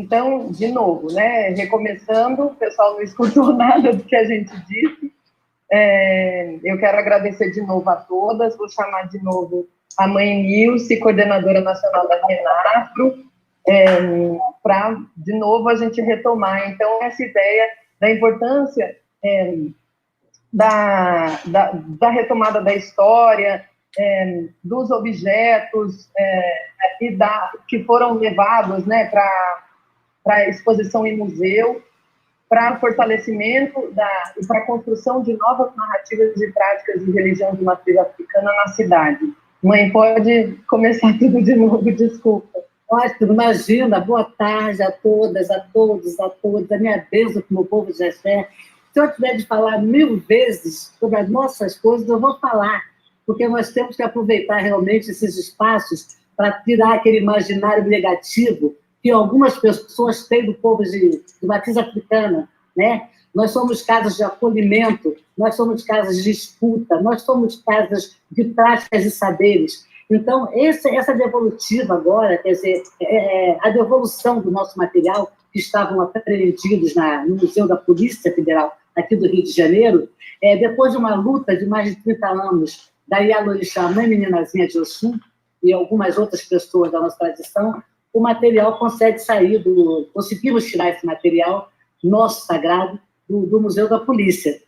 Então, de novo, né, recomeçando, o pessoal não escutou nada do que a gente disse. Eu quero agradecer de novo a todas, vou chamar de novo a mãe Nilce, coordenadora nacional da Renafro, para, de novo, a gente retomar, então, essa ideia da importância da retomada da história, dos objetos que foram levados, né, para exposição em museu, para o fortalecimento e para a construção de novas narrativas e práticas de religião de matriz africana na cidade. Mãe, pode começar tudo de novo, desculpa. Ótimo, imagina, boa tarde a todas, a todos, a todas, a minha bênção como o povo de Axé. Se eu tiver de falar 1000 vezes sobre as nossas coisas, eu vou falar, porque nós temos que aproveitar realmente esses espaços para tirar aquele imaginário negativo que algumas pessoas têm do povo de matriz africana, né? Nós somos casas de acolhimento, nós somos casas de escuta, nós somos casas de práticas e saberes. Então, essa devolutiva agora, quer dizer, a devolução do nosso material, que estavam apreendidos no Museu da Polícia Federal, aqui do Rio de Janeiro, depois de uma luta de mais de 30 anos da Ialorixá, Mãe Meninazinha de Oxum, e algumas outras pessoas da nossa tradição, o material conseguimos tirar esse material, nosso sagrado, do Museu da Polícia.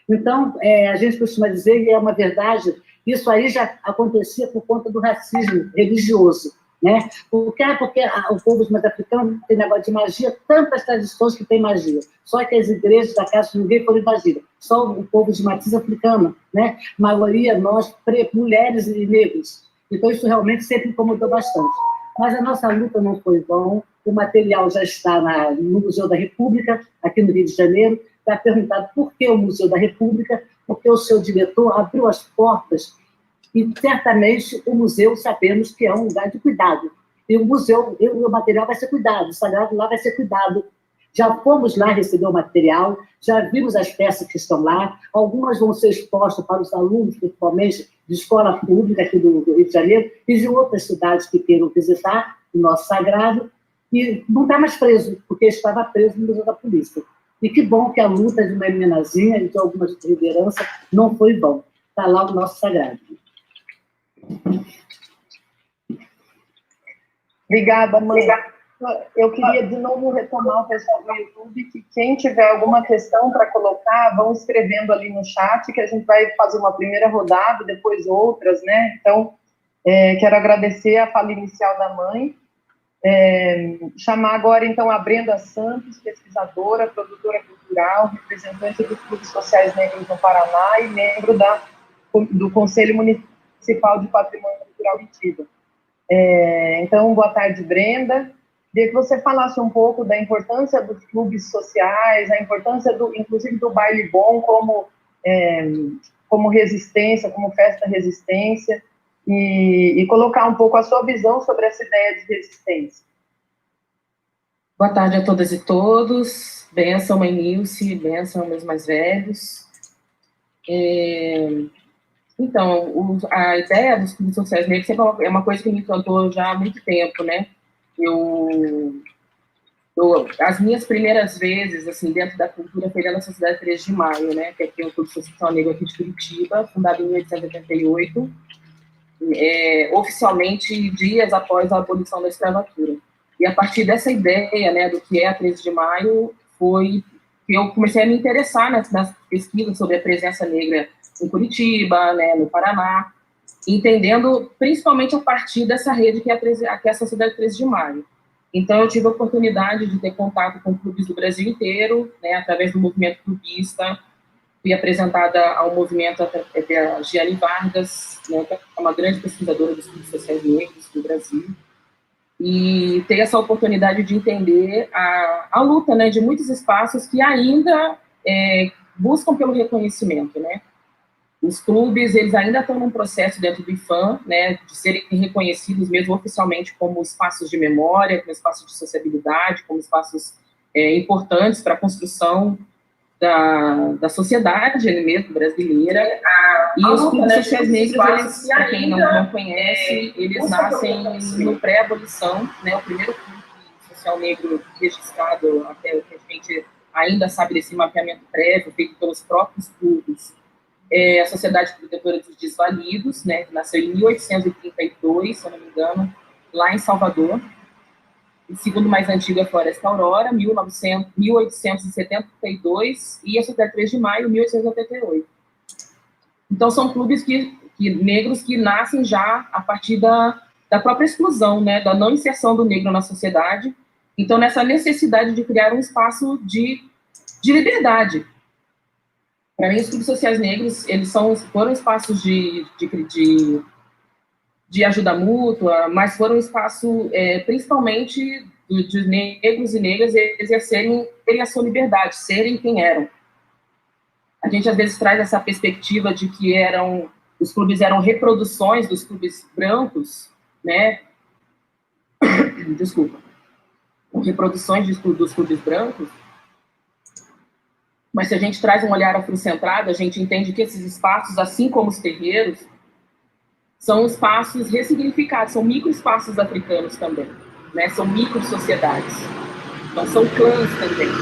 Então, a gente costuma dizer, e é uma verdade, isso aí já acontecia por conta do racismo religioso, né? Porque o povo mais africano tem negócio de magia, tantas tradições que tem magia, só que as igrejas da casa ninguém foi magia, só o povo de matriz africana, né? A maioria, nós, mulheres e negros. Então, isso realmente sempre incomodou bastante. Mas a nossa luta não foi vã, o material já está no Museu da República, aqui no Rio de Janeiro. Está perguntado por que o Museu da República, porque o seu diretor abriu as portas e, certamente, o museu sabemos que é um lugar de cuidado. E o museu, o material vai ser cuidado, o sagrado lá vai ser cuidado. Já fomos lá receber o material, já vimos as peças que estão lá, algumas vão ser expostas para os alunos, principalmente de escola pública aqui do Rio de Janeiro e de outras cidades que queiram visitar o nosso sagrado, e não está mais preso, porque estava preso no Museu da Polícia. E que bom que a luta de uma Menazinha e de algumas lideranças não foi vã. Está lá o nosso sagrado. Obrigada, mãe. Eu queria de novo retomar o pessoal do YouTube, que quem tiver alguma questão para colocar, vão escrevendo ali no chat, que a gente vai fazer uma primeira rodada, depois outras, né? Então, quero agradecer a fala inicial da mãe. Chamar agora, então, a Brenda Santos, pesquisadora, produtora cultural, representante dos Clubes Sociais Negros no Paraná e membro do Conselho Municipal de Patrimônio Cultural Itiba. Então, boa tarde, Brenda. Queria que você falasse um pouco da importância dos clubes sociais, a importância, inclusive, do baile bom como resistência, como festa resistência, e colocar um pouco a sua visão sobre essa ideia de resistência. Boa tarde a todas e todos. Benção, mãe Nilce, benção, meus mais velhos. Então, a ideia dos clubes sociais negros é uma coisa que me encantou já há muito tempo, né? As minhas primeiras vezes, assim, dentro da cultura foi dentro da Sociedade 3 de Maio, né? Que aqui é um clube social negro aqui de Curitiba, fundado em 1888, oficialmente dias após a abolição da escravatura. E a partir dessa ideia, né, do que é a 13 de Maio, foi que eu comecei a me interessar nas pesquisas sobre a presença negra em Curitiba, né, no Paraná, entendendo principalmente a partir dessa rede que é a Sociedade 13 de Maio. Então, eu tive a oportunidade de ter contato com clubes do Brasil inteiro, né, através do movimento clubista. Fui apresentada ao movimento da Giane Vargas, né, que é uma grande pesquisadora dos clubes sociais negros do Brasil, e ter essa oportunidade de entender a luta, né, de muitos espaços que ainda buscam pelo reconhecimento, né. Os clubes, eles ainda estão num processo dentro do IFAM, né, de serem reconhecidos mesmo oficialmente como espaços de memória, como espaços de sociabilidade, como espaços importantes para a construção da sociedade mesmo brasileira. E os clubes sociais negros, eles, para quem não conhece, eles nascem no pré-abolição, né, o primeiro clube social negro registrado, até o que a gente ainda sabe desse mapeamento prévio, feito pelos próprios clubes, é a Sociedade Protetora dos Desvalidos, né, que nasceu em 1832, se eu não me engano, lá em Salvador. O segundo mais antigo é a Floresta Aurora, 1872, e a Sociedade 3 de Maio, 1888. Então, são clubes negros que nascem já a partir da própria exclusão, né, da não inserção do negro na sociedade. Então, nessa necessidade de criar um espaço de liberdade. Para mim, os clubes sociais negros, eles foram espaços de ajuda mútua, mas foram espaço, principalmente, de negros e negras exercerem a sua liberdade, serem quem eram. A gente, às vezes, traz essa perspectiva de que os clubes eram reproduções dos clubes brancos, né? Desculpa. Reproduções dos clubes brancos. Mas se a gente traz um olhar afrocentrado, a gente entende que esses espaços, assim como os terreiros, são espaços ressignificados, são microespaços africanos também, né? São micro-sociedades. Então, são clãs também, né?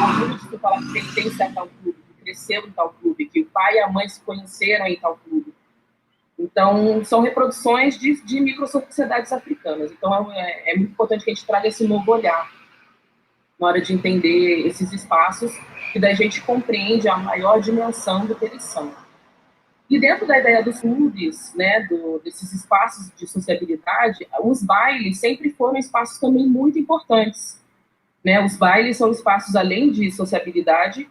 Há muito de falar que pertence a tal clube, que cresceu em tal clube, que o pai e a mãe se conheceram em tal clube. Então, são reproduções de micro-sociedades africanas. Então, é muito importante que a gente traga esse novo olhar na hora de entender esses espaços, e daí a gente compreende a maior dimensão do que eles são. E dentro da ideia dos clubes, né, desses espaços de sociabilidade, os bailes sempre foram espaços também muito importantes. Né? Os bailes são espaços, além de sociabilidade,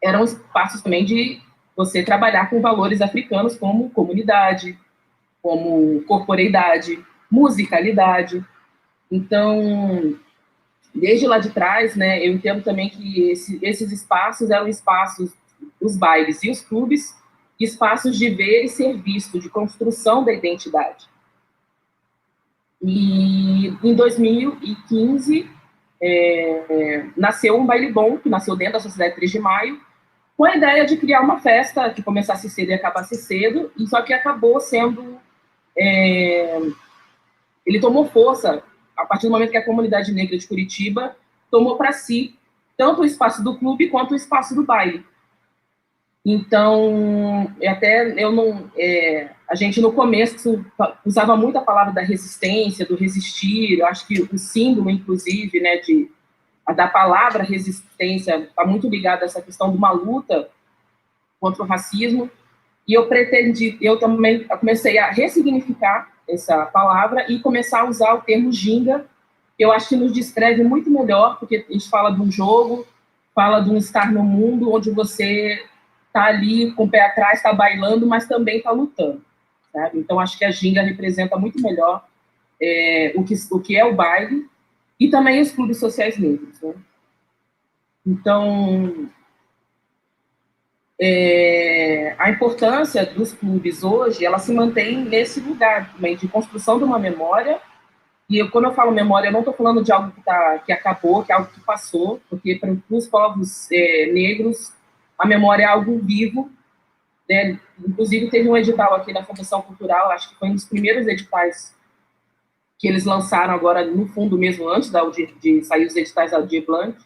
eram espaços também de você trabalhar com valores africanos como comunidade, como corporeidade, musicalidade. Então, desde lá de trás, né, eu entendo também que esses espaços eram espaços, os bailes e os clubes, espaços de ver e ser visto, de construção da identidade. E em 2015, nasceu um baile bom, que nasceu dentro da Sociedade 3 de Maio, com a ideia de criar uma festa que começasse cedo e acabasse cedo, e só que acabou sendo... ele tomou força a partir do momento que a comunidade negra de Curitiba tomou para si tanto o espaço do clube quanto o espaço do baile. Então, a gente no começo usava muito a palavra da resistência, do resistir. Eu acho que o símbolo, inclusive, né, da palavra resistência está muito ligado a essa questão de uma luta contra o racismo. E eu também comecei a ressignificar essa palavra e começar a usar o termo ginga, que eu acho que nos descreve muito melhor, porque a gente fala de um jogo, fala de um estar no mundo onde você está ali com o pé atrás, está bailando, mas também está lutando. Sabe? Então, acho que a ginga representa muito melhor o que é o baile e também os clubes sociais negros. Né? Então, a importância dos clubes hoje, ela se mantém nesse lugar também de construção de uma memória. E quando eu falo memória, eu não estou falando de algo que acabou, que é algo que passou, porque para os povos negros, a memória é algo vivo, né? Inclusive, teve um edital aqui na Fundação Cultural, acho que foi um dos primeiros editais que eles lançaram agora, no fundo mesmo, antes de sair os editais da Aldir Blanc,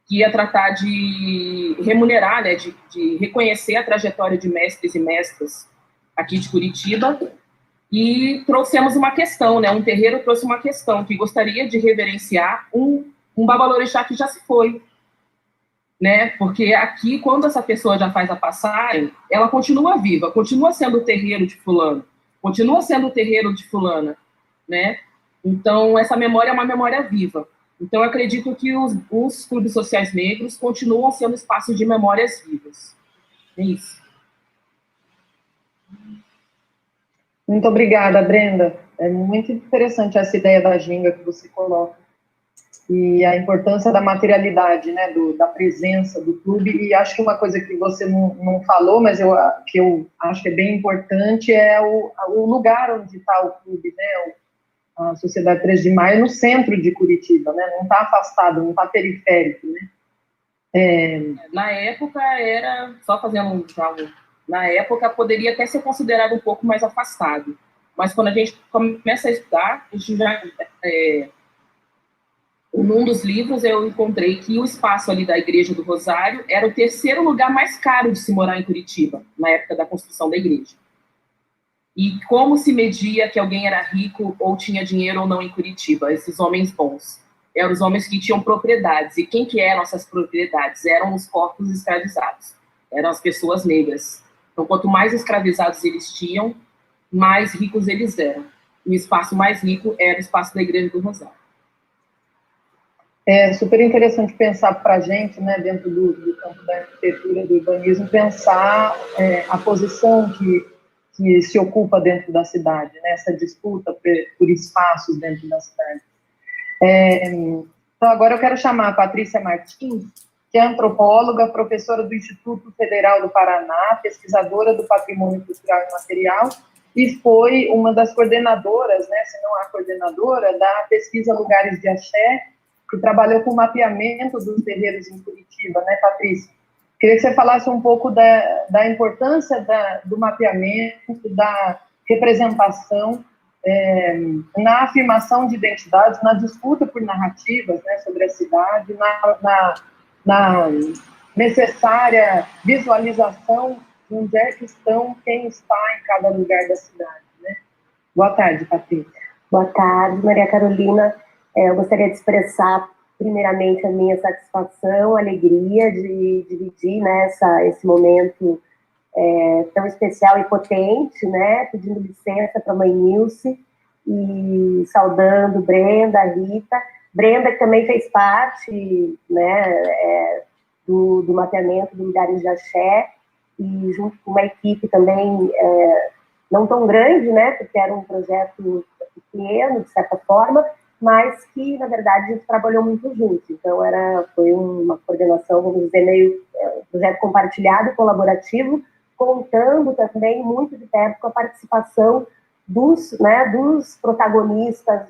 que ia tratar de remunerar, né, de reconhecer a trajetória de mestres e mestras aqui de Curitiba, e trouxemos uma questão, né, um terreiro trouxe uma questão, que gostaria de reverenciar um babalorixá que já se foi, né? Porque aqui, quando essa pessoa já faz a passagem, ela continua viva, continua sendo o terreiro de fulano, continua sendo o terreiro de fulana, né? Então, essa memória é uma memória viva. Então, eu acredito que os clubes sociais negros continuam sendo espaços de memórias vivas. É isso. Muito obrigada, Brenda. É muito interessante essa ideia da ginga que você coloca. E a importância da materialidade, né, da presença do clube. E acho que uma coisa que você não falou, mas que eu acho que é bem importante, é o lugar onde está o clube, né, a Sociedade 3 de Maio, no centro de Curitiba, né, não está afastado, não está periférico, né. Na época era, só fazendo na época poderia até ser considerado um pouco mais afastado, mas quando a gente começa a estudar, a gente já... num dos livros eu encontrei que o espaço ali da Igreja do Rosário era o terceiro lugar mais caro de se morar em Curitiba, na época da construção da igreja. E como se media que alguém era rico ou tinha dinheiro ou não em Curitiba? Esses homens bons. Eram os homens que tinham propriedades. E quem que eram essas propriedades? Eram os corpos escravizados. Eram as pessoas negras. Então, quanto mais escravizados eles tinham, mais ricos eles eram. E o espaço mais rico era o espaço da Igreja do Rosário. É super interessante pensar para a gente, né, dentro do campo da arquitetura, do urbanismo, pensar a posição que se ocupa dentro da cidade, né, essa disputa por espaços dentro da cidade. Então, agora eu quero chamar a Patrícia Martins, que é antropóloga, professora do Instituto Federal do Paraná, pesquisadora do Patrimônio Cultural e Material, e foi uma das coordenadoras, né, se não a coordenadora, da pesquisa Lugares de Axé, que trabalhou com o mapeamento dos terreiros em Curitiba, né, Patrícia? Queria que você falasse um pouco da importância do mapeamento, da representação na afirmação de identidades, na disputa por narrativas, né, sobre a cidade, na necessária visualização de onde é que estão, quem está em cada lugar da cidade, né? Boa tarde, Patrícia. Boa tarde, Maria Carolina. Eu gostaria de expressar, primeiramente, a minha satisfação, alegria de dividir, né, esse momento tão especial e potente, né, pedindo licença para a mãe Nilce e saudando Brenda, Rita. Brenda, que também fez parte, né, do mapeamento do Lugares de Axé, e junto com uma equipe também não tão grande, né, porque era um projeto pequeno, de certa forma, mas que, na verdade, a gente trabalhou muito junto. Então, foi uma coordenação, vamos dizer, meio projeto compartilhado, colaborativo, contando também muito de perto com a participação dos protagonistas,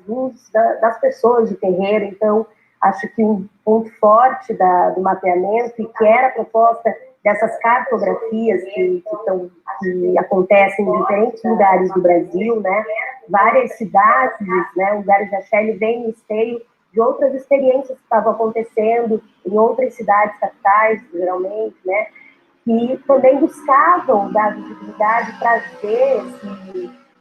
das pessoas de terreiro. Então, acho que um ponto forte do mapeamento, e que era a proposta dessas cartografias que acontecem em diferentes lugares do Brasil, né? Várias cidades, né? O Lugares de Axé, ele vem no esteio de outras experiências que estavam acontecendo em outras cidades capitais, geralmente, né? Que também buscavam dar visibilidade, trazer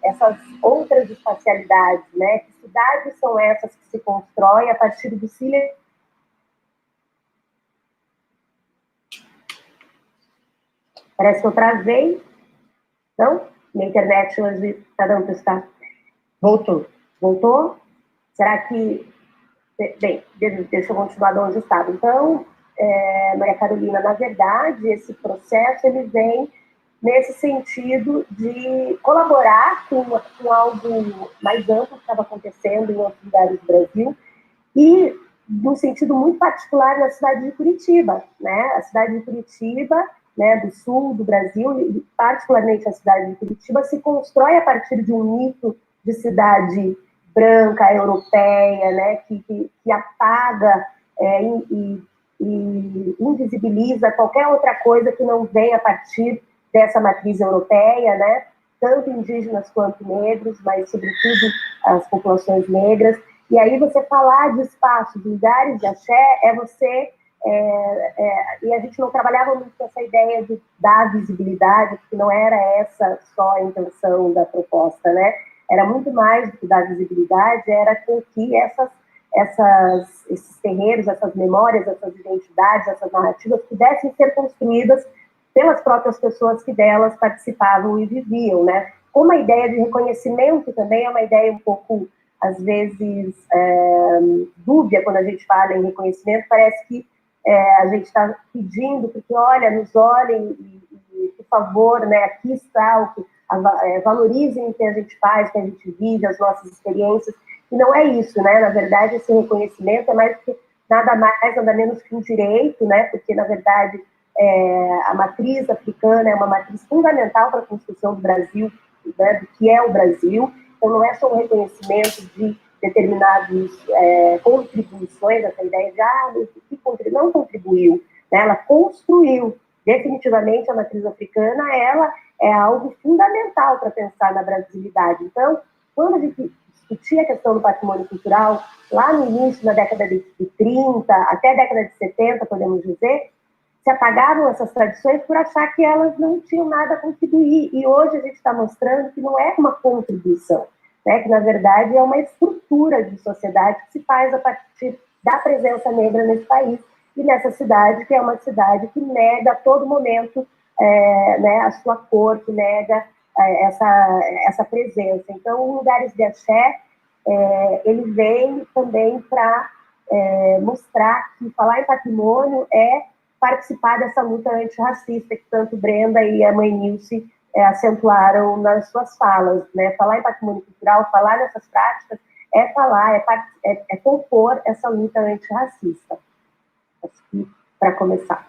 essas outras espacialidades, né? Que cidades são essas que se constroem a partir do silêncio? Parece que eu travei. Não? Minha internet hoje está dando para estar. Voltou. Voltou? Será que... Bem, deixa eu continuar de onde estava. Então, Maria Carolina, na verdade, esse processo ele vem nesse sentido de colaborar com algo mais amplo que estava acontecendo em outros lugares do Brasil, e num sentido muito particular na cidade de Curitiba, né? A cidade de Curitiba, né, do sul do Brasil, e particularmente a cidade de Curitiba, se constrói a partir de um mito de cidade branca, europeia, né, que apaga e invisibiliza qualquer outra coisa que não venha a partir dessa matriz europeia, né, tanto indígenas quanto negros, mas sobretudo as populações negras. E aí você falar de espaços, de lugares de axé, e a gente não trabalhava muito com essa ideia de dar visibilidade, porque não era essa só a intenção da proposta, né? Era muito mais do que dar visibilidade, era com que esses terreiros, essas memórias, essas identidades, essas narrativas pudessem ser construídas pelas próprias pessoas que delas participavam e viviam, né? Como a ideia de reconhecimento também é uma ideia um pouco, às vezes, dúbia quando a gente fala em reconhecimento, parece que a gente está pedindo porque, olha, nos olhem e, por favor, né, aqui está o que valorizem o que a gente faz, o que a gente vive, as nossas experiências, e não é isso, né? Na verdade, esse reconhecimento é mais que nada mais, nada menos que um direito, né? Porque, na verdade, a matriz africana é uma matriz fundamental para a construção do Brasil, né, do que é o Brasil. Então, não é só um reconhecimento de determinadas contribuições, essa ideia de não contribuiu, né? Ela construiu. Definitivamente, a matriz africana, ela é algo fundamental para pensar na brasilidade. Então, quando a gente discutia a questão do patrimônio cultural, lá no início, na década de 30, até a década de 70, podemos dizer, se apagavam essas tradições por achar que elas não tinham nada a contribuir. E hoje a gente está mostrando que não é uma contribuição, né? Que, na verdade, é uma estrutura de sociedade que se faz a partir da presença negra nesse país e nessa cidade, que é uma cidade que nega a todo momento né, a sua cor, que nega essa presença. Então, o Lugares de Axé, ele vem também para mostrar que falar em patrimônio é participar dessa luta antirracista que tanto Brenda e a mãe Nilce acentuaram nas suas falas, né? Falar em patrimônio cultural, falar nessas práticas, é compor essa luta antirracista. Acho que para começar.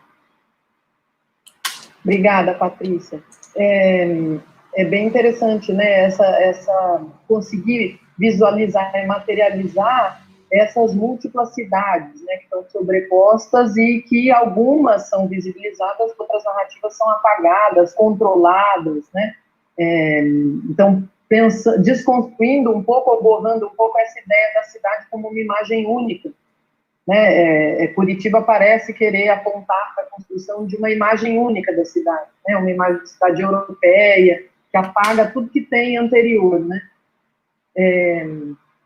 Obrigada, Patrícia. É bem interessante, né, essa conseguir visualizar e materializar essas múltiplas cidades, né, que estão sobrepostas e que algumas são visibilizadas, outras narrativas são apagadas, controladas, né, então, desconstruindo um pouco, ou borrando um pouco essa ideia da cidade como uma imagem única, né, Curitiba parece querer apontar para a construção de uma imagem única da cidade, né, uma imagem de cidade europeia, que apaga tudo que tem anterior, né.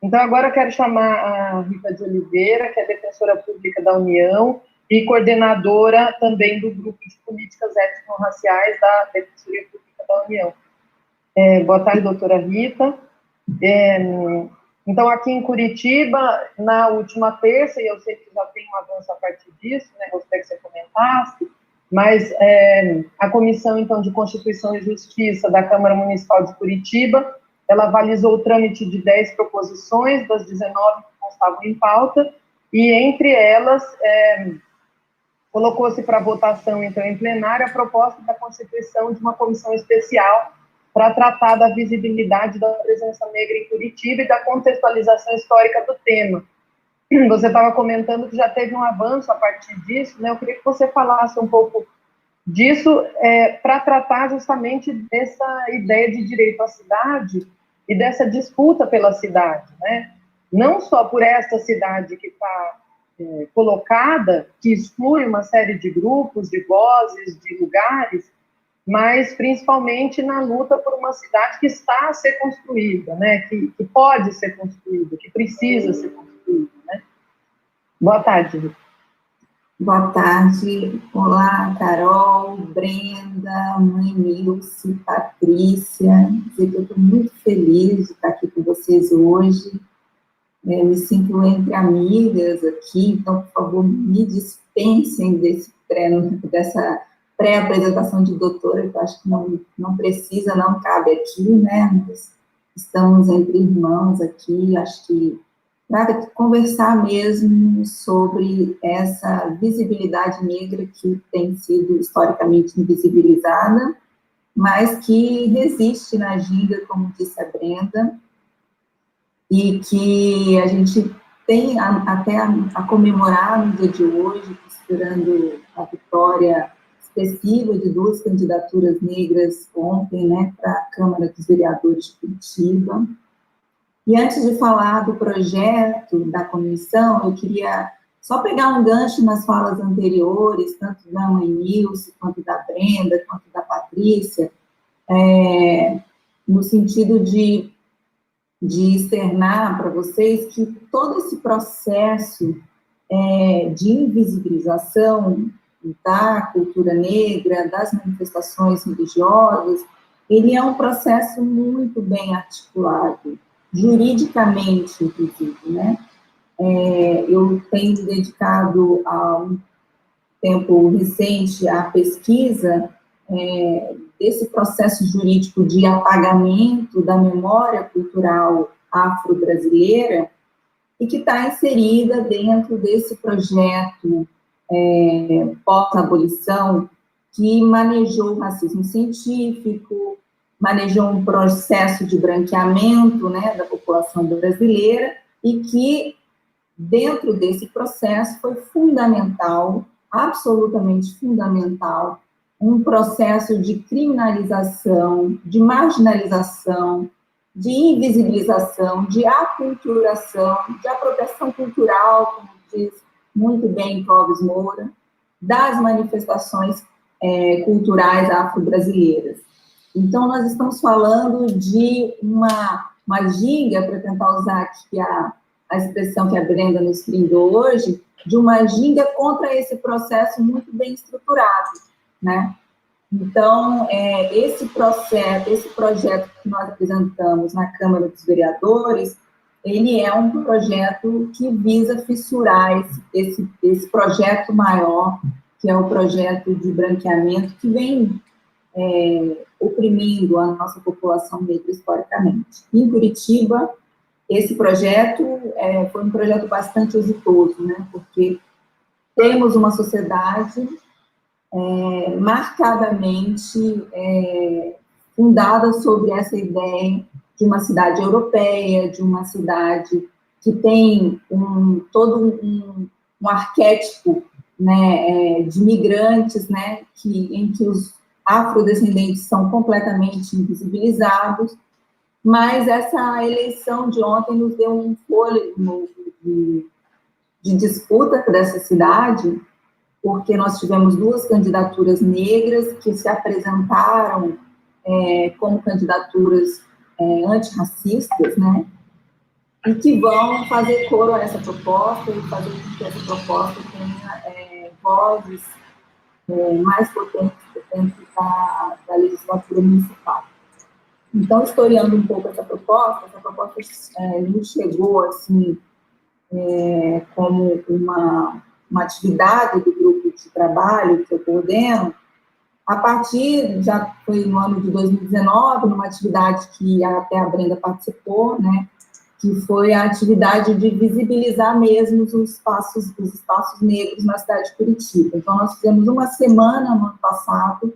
Então, agora eu quero chamar a Rita de Oliveira, que é defensora pública da União e coordenadora também do Grupo de Políticas Étnico-Raciais da Defensoria Pública da União. Boa tarde, doutora Rita. Então, aqui em Curitiba, na última terça, e eu sei que já tem um avanço a partir disso, né, gostaria que você comentasse, mas a Comissão, então, de Constituição e Justiça da Câmara Municipal de Curitiba, ela avalizou o trâmite de 10 proposições, das 19 que constavam em pauta, e entre elas, colocou-se para votação, então, em plenário, a proposta da constituição de uma comissão especial para tratar da visibilidade da presença negra em Curitiba e da contextualização histórica do tema. Você estava comentando que já teve um avanço a partir disso, né? Eu queria que você falasse um pouco disso, para tratar justamente dessa ideia de direito à cidade e dessa disputa pela cidade, né? Não só por essa cidade que está colocada, que exclui uma série de grupos, de vozes, de lugares, mas principalmente na luta por uma cidade que está a ser construída, né? Que pode ser construída, que precisa ser construída, né? Boa tarde, Rita. Boa tarde. Olá, Carol, Brenda, mãe Nilce, Patrícia. Dizer que eu estou muito feliz de estar aqui com vocês hoje. Me sinto entre amigas aqui, então, por favor, me dispensem dessa pré-apresentação de doutora, que eu acho que não precisa, não cabe aqui, né? Nós estamos entre irmãos aqui, acho que para conversar mesmo sobre essa visibilidade negra que tem sido historicamente invisibilizada, mas que resiste na agenda, como disse a Brenda, e que a gente tem até a comemorar no dia de hoje, considerando a vitória expressiva de 2 candidaturas negras ontem, né, para a Câmara dos Vereadores de Curitiba. E antes de falar do projeto da comissão, eu queria só pegar um gancho nas falas anteriores, tanto da mãe Nilce, quanto da Brenda, quanto da Patrícia, no sentido de externar para vocês que todo esse processo de invisibilização da cultura negra, das manifestações religiosas, ele é um processo muito bem articulado, juridicamente, inclusive, né? Eu tenho dedicado a um tempo recente à pesquisa desse processo jurídico de apagamento da memória cultural afro-brasileira e que está inserida dentro desse projeto pós-abolição que manejou o racismo científico, manejou um processo de branqueamento, né, da população brasileira e que, dentro desse processo, foi fundamental, absolutamente fundamental, um processo de criminalização, de marginalização de invisibilização, de aculturação, de apropriação cultural, como diz muito bem Clóvis Moura, das manifestações culturais afro-brasileiras. Então, nós estamos falando de uma ginga, para tentar usar aqui a expressão que a Brenda nos brindou hoje, de uma ginga contra esse processo muito bem estruturado, né? Então, esse projeto que nós apresentamos na Câmara dos Vereadores, ele é um projeto que visa fissurar esse projeto maior, que é o projeto de branqueamento, que vem oprimindo a nossa população negra historicamente. Em Curitiba, esse projeto foi um projeto bastante exitoso, né? Porque temos uma sociedade marcadamente fundada sobre essa ideia de uma cidade europeia, de uma cidade que tem todo um arquétipo, né, de migrantes, né, em que os afrodescendentes são completamente invisibilizados, mas essa eleição de ontem nos deu um fôlego de disputa dessa cidade, porque nós tivemos 2 candidaturas negras que se apresentaram como candidaturas antirracistas, né, e que vão fazer coro a essa proposta e fazer com que essa proposta tenha vozes mais potentes dentro da legislatura municipal. Então, historiando um pouco essa proposta nos chegou, assim, como uma atividade do grupo de trabalho que eu coordeno, a partir, já foi no ano de 2019, numa atividade que até a Brenda participou, né, que foi a atividade de visibilizar mesmo os espaços negros na cidade de Curitiba. Então, nós fizemos uma semana no ano passado,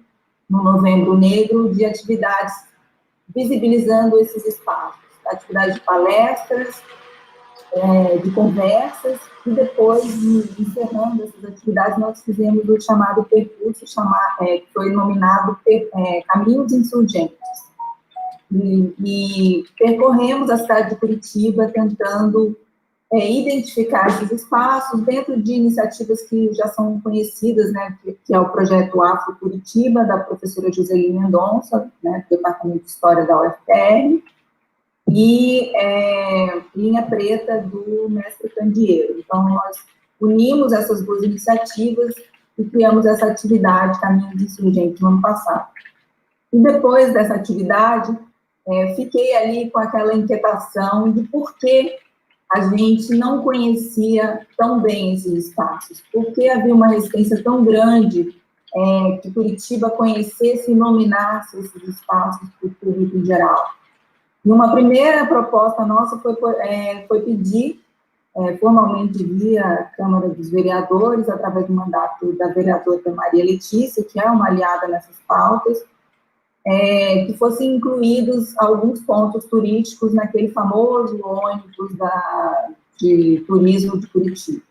no Novembro Negro, de atividades visibilizando esses espaços, atividade de palestras, de conversas, e depois, encerrando essas atividades, nós fizemos o chamado percurso, que foi nominado Caminhos Insurgentes. E percorremos a cidade de Curitiba tentando identificar esses espaços dentro de iniciativas que já são conhecidas, né, que é o projeto Afro Curitiba, da professora Joseline Mendonça, né, do Departamento de História da UFPR, e Linha Preta, do mestre Candeeiro. Então, nós unimos essas 2 iniciativas e criamos essa atividade Caminhos Insurgentes no ano passado. E depois dessa atividade, fiquei ali com aquela inquietação de por que a gente não conhecia tão bem esses espaços, por que havia uma resistência tão grande que Curitiba conhecesse e nominasse esses espaços para o público em geral. E uma primeira proposta nossa foi pedir, formalmente via Câmara dos Vereadores, através do mandato da vereadora Maria Letícia, que é uma aliada nessas pautas, que fossem incluídos alguns pontos turísticos naquele famoso ônibus de turismo de Curitiba.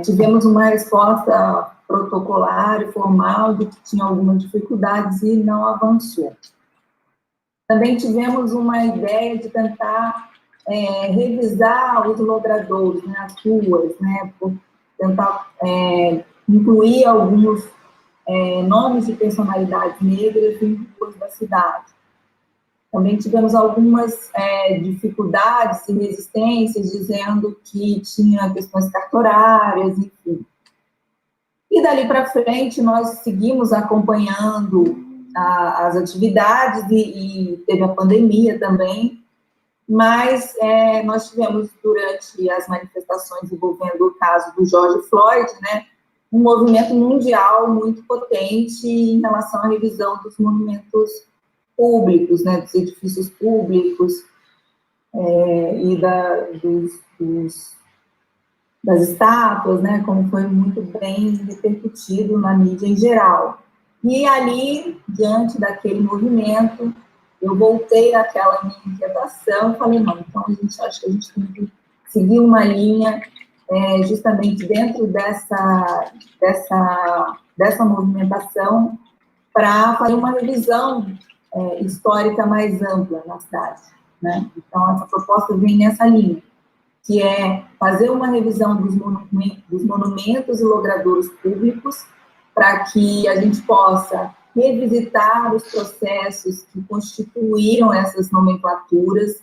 Tivemos uma resposta protocolar e formal de que tinha algumas dificuldades e não avançou. Também tivemos uma ideia de tentar revisar os logradouros, né, as ruas, né, tentar incluir alguns nomes de personalidades negras em ruas da cidade. Também tivemos algumas dificuldades e resistências, dizendo que tinha questões cartorárias, enfim. E dali para frente, nós seguimos acompanhando as atividades, e teve a pandemia também, mas nós tivemos, durante as manifestações envolvendo o caso do George Floyd, né, um movimento mundial muito potente em relação à revisão dos monumentos públicos, né, dos edifícios públicos e das estátuas, né, como foi muito bem repercutido na mídia em geral. E ali, diante daquele movimento, eu voltei àquela minha inquietação e falei, não, então acho que a gente tem que seguir uma linha justamente dentro dessa movimentação para fazer uma revisão histórica mais ampla na cidade, né? Então, essa proposta vem nessa linha, que é fazer uma revisão dos monumentos e logradouros públicos para que a gente possa revisitar os processos que constituíram essas nomenclaturas,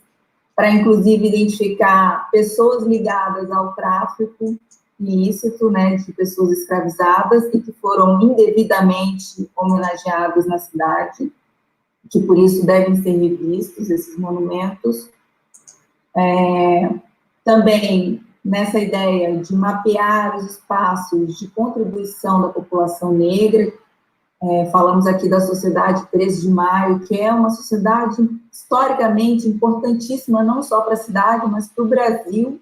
para, inclusive, identificar pessoas ligadas ao tráfico ilícito, né, de pessoas escravizadas e que foram indevidamente homenageadas na cidade, que por isso devem ser revistos esses monumentos. Também nessa ideia de mapear os espaços de contribuição da população negra, falamos aqui da Sociedade 13 de Maio, que é uma sociedade historicamente importantíssima, não só para a cidade, mas para o Brasil,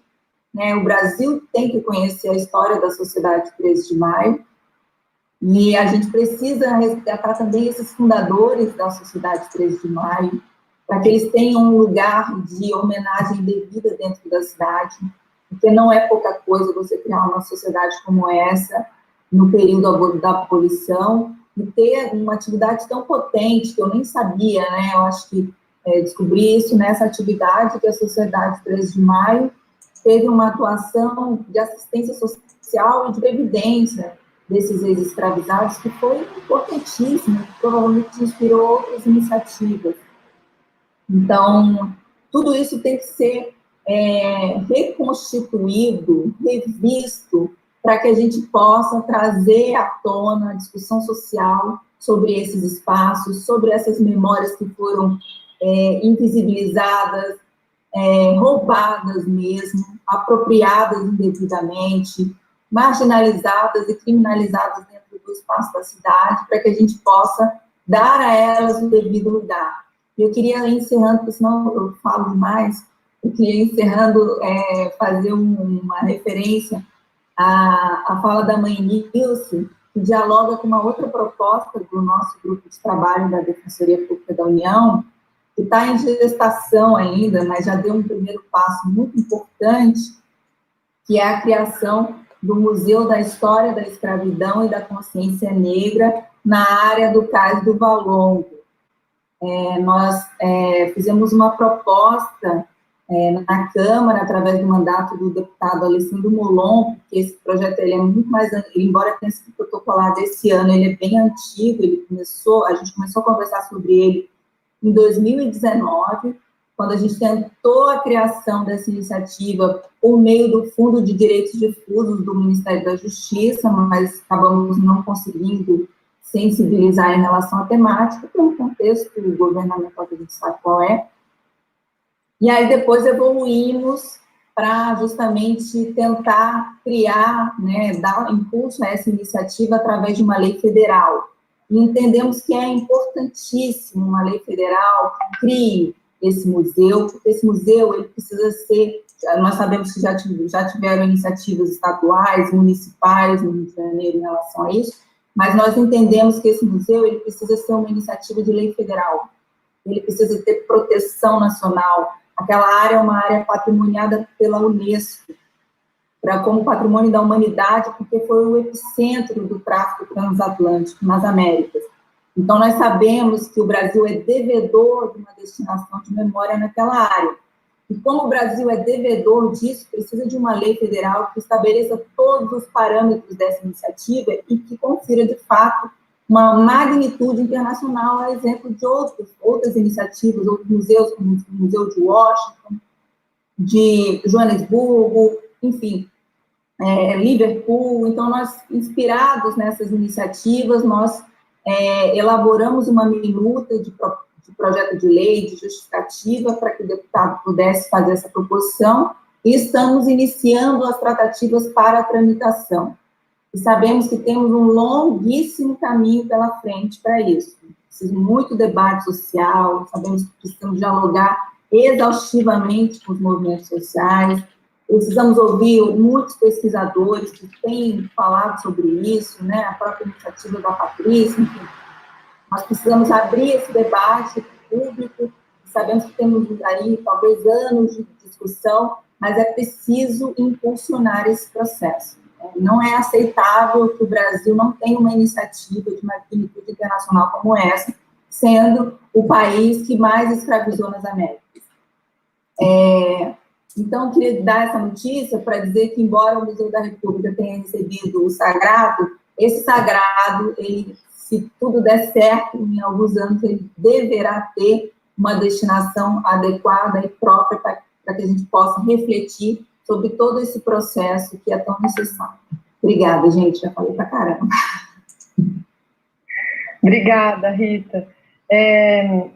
né? O Brasil tem que conhecer a história da Sociedade 13 de Maio, e a gente precisa resgatar também esses fundadores da Sociedade 13 de Maio, para que eles tenham um lugar de homenagem devida dentro da cidade, porque não é pouca coisa você criar uma sociedade como essa, no período da abolição, e ter uma atividade tão potente, que eu nem sabia, né? Eu acho que descobri isso nessa atividade, que a Sociedade 13 de Maio teve uma atuação de assistência social e de previdência desses ex-escravizados, que foi importantíssimo, que provavelmente inspirou outras iniciativas. Então, tudo isso tem que ser reconstituído, revisto, para que a gente possa trazer à tona a discussão social sobre esses espaços, sobre essas memórias que foram invisibilizadas, roubadas mesmo, apropriadas indevidamente, marginalizadas e criminalizadas dentro do espaço da cidade, para que a gente possa dar a elas o devido lugar. Eu queria, encerrando, porque senão eu falo demais, eu queria, encerrando, fazer uma referência à fala da mãe Nilce, que dialoga com uma outra proposta do nosso grupo de trabalho da Defensoria Pública da União, que está em gestação ainda, mas já deu um primeiro passo muito importante, que é a criação do Museu da História da Escravidão e da Consciência Negra na área do Cais do Valongo. Nós fizemos uma proposta na Câmara, através do mandato do deputado Alessandro Molon, porque esse projeto ele é muito mais, embora tenha sido protocolado esse ano, ele é bem antigo, a gente começou a conversar sobre ele em 2019, quando a gente tentou a criação dessa iniciativa por meio do Fundo de Direitos Difusos do Ministério da Justiça, mas acabamos não conseguindo sensibilizar em relação à temática, por um contexto governamental que a gente sabe qual é. E aí depois evoluímos para justamente tentar criar, né, dar impulso a essa iniciativa através de uma lei federal. E entendemos que é importantíssimo uma lei federal que crie esse museu, porque esse museu ele precisa ser, nós sabemos que já tiveram iniciativas estaduais, municipais no Rio de Janeiro em relação a isso, mas nós entendemos que esse museu ele precisa ser uma iniciativa de lei federal, ele precisa ter proteção nacional. Aquela área é uma área patrimoniada pela Unesco, como patrimônio da humanidade, porque foi o epicentro do tráfico transatlântico nas Américas. Então, nós sabemos que o Brasil é devedor de uma destinação de memória naquela área. E como o Brasil é devedor disso, precisa de uma lei federal que estabeleça todos os parâmetros dessa iniciativa e que confira, de fato, uma magnitude internacional, a exemplo de outras iniciativas, outros museus, como o Museu de Washington, de Joanesburgo, enfim, Liverpool. Então, nós, inspirados nessas iniciativas, nós elaboramos uma minuta de projeto de lei, de justificativa, para que o deputado pudesse fazer essa proposição, e estamos iniciando as tratativas para a tramitação. E sabemos que temos um longuíssimo caminho pela frente para isso. Precisa de muito debate social, sabemos que precisamos dialogar exaustivamente com os movimentos sociais, precisamos ouvir muitos pesquisadores que têm falado sobre isso, né, a própria iniciativa da Patrícia, enfim. Nós precisamos abrir esse debate público, sabemos que temos aí talvez anos de discussão, mas é preciso impulsionar esse processo. Não é aceitável que o Brasil não tenha uma iniciativa de magnitude internacional como essa, sendo o país que mais escravizou nas Américas. Então, eu queria dar essa notícia para dizer que, embora o Museu da República tenha recebido o sagrado, esse sagrado, ele, se tudo der certo, em alguns anos, ele deverá ter uma destinação adequada e própria para que a gente possa refletir sobre todo esse processo que é tão necessário. Obrigada, gente, já falei pra caramba. Obrigada, Rita.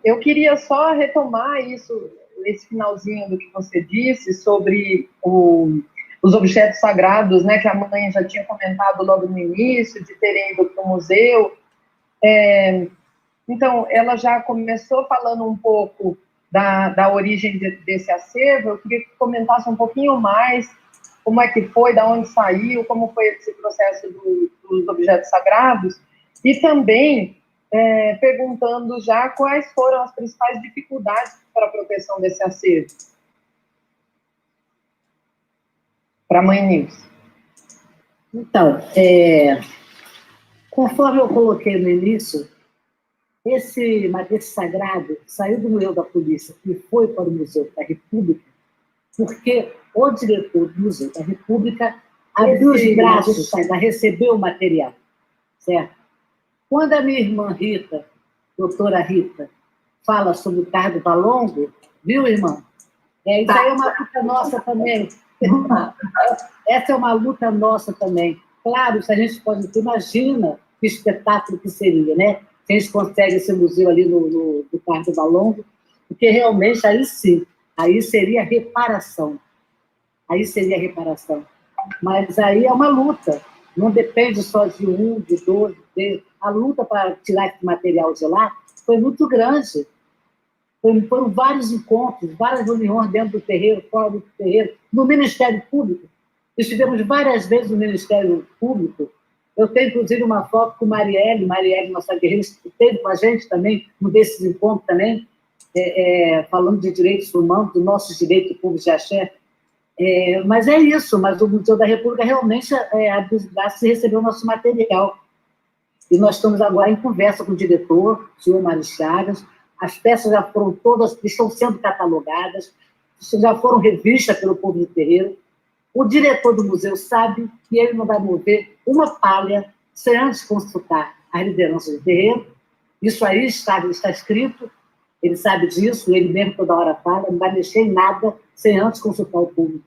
Eu queria só retomar esse finalzinho do que você disse sobre os objetos sagrados, né, que a mãe já tinha comentado logo no início, de terem ido para o museu. Então, ela já começou falando um pouco da origem desse acervo. Eu queria que comentasse um pouquinho mais como é que foi, de onde saiu, como foi esse processo dos objetos sagrados, e também perguntando já quais foram as principais dificuldades para a proteção desse acervo. Para a mãe Nilce. Então, conforme eu coloquei no início, esse sagrado saiu do Museu da Polícia e foi para o Museu da República, porque o diretor do Museu da República abriu os braços para receber o material, certo? Quando a minha irmã Rita, doutora Rita, fala sobre o Cardo Valongo, viu, irmã? Isso aí é uma luta nossa também. Essa é uma luta nossa também. Claro, se a gente pode... Imagina que espetáculo que seria, né? Se a gente consegue esse museu ali no Cardo Valongo, porque realmente aí sim, aí seria reparação. Aí seria reparação. Mas aí é uma luta. Não depende só de um, de dois, de três. A luta para tirar esse material de lá foi muito grande. Foram vários encontros, várias reuniões dentro do terreiro, fora do terreiro, no Ministério Público. Estivemos várias vezes no Ministério Público. Eu tenho, inclusive, uma foto com Marielle, nossa guerreira, que esteve com a gente também, num desses encontros também, falando de direitos humanos, do nosso direito do povo de axé. Mas é isso, mas o Museu da República realmente abriu os braços e recebeu o nosso material. E nós estamos agora em conversa com o diretor, o senhor Mário Chagas. As peças já foram todas, estão sendo catalogadas, já foram revistas pelo povo do terreiro. O diretor do museu sabe que ele não vai mover uma palha sem antes consultar a liderança do terreiro. Isso aí está escrito, ele sabe disso, ele mesmo toda hora fala, não vai mexer em nada sem antes consultar o povo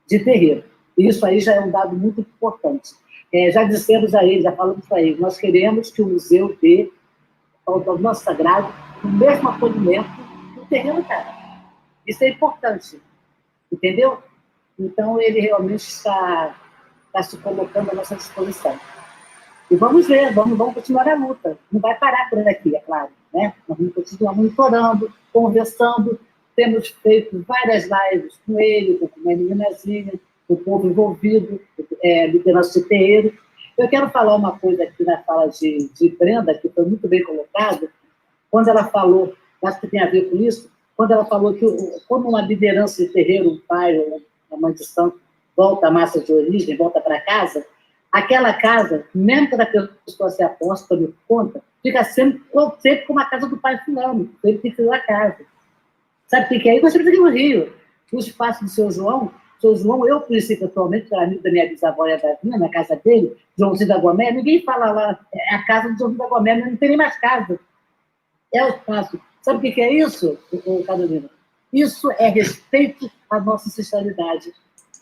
de terreiro. E isso aí já é um dado muito importante. Já dissemos a ele, já falamos para ele, nós queremos que o museu dê ao nosso sagrado o mesmo acolhimento que o terreiro dá. Isso é importante, entendeu? Então, ele realmente está se colocando à nossa disposição. E vamos ver, vamos continuar a luta. Não vai parar por aqui, é claro, né? Nós vamos continuar monitorando, conversando. Temos feito várias lives com ele, com a meninazinha, com o povo envolvido, liderança de terreiro. Eu quero falar uma coisa aqui na fala de Brenda, que foi muito bem colocado, quando ela falou, acho que tem a ver com isso, quando ela falou que, como uma liderança de terreiro, um pai, uma mãe de santo, volta à massa de origem, volta para casa, aquela casa, mesmo que a pessoa se aposta, me conta, fica sempre como a casa do pai fulano, ele que criou a casa. Sabe o que é isso? Nós temos aqui no Rio, o espaço do seu João, eu conheci pessoalmente, era amigo da minha bisavó e da minha, na casa dele, Joãozinho da Guamé, ninguém fala lá, é a casa do Joãozinho da Guamé, não tem nem mais casa. É o espaço. Sabe o que é isso, Carolina? Isso é respeito à nossa ancestralidade.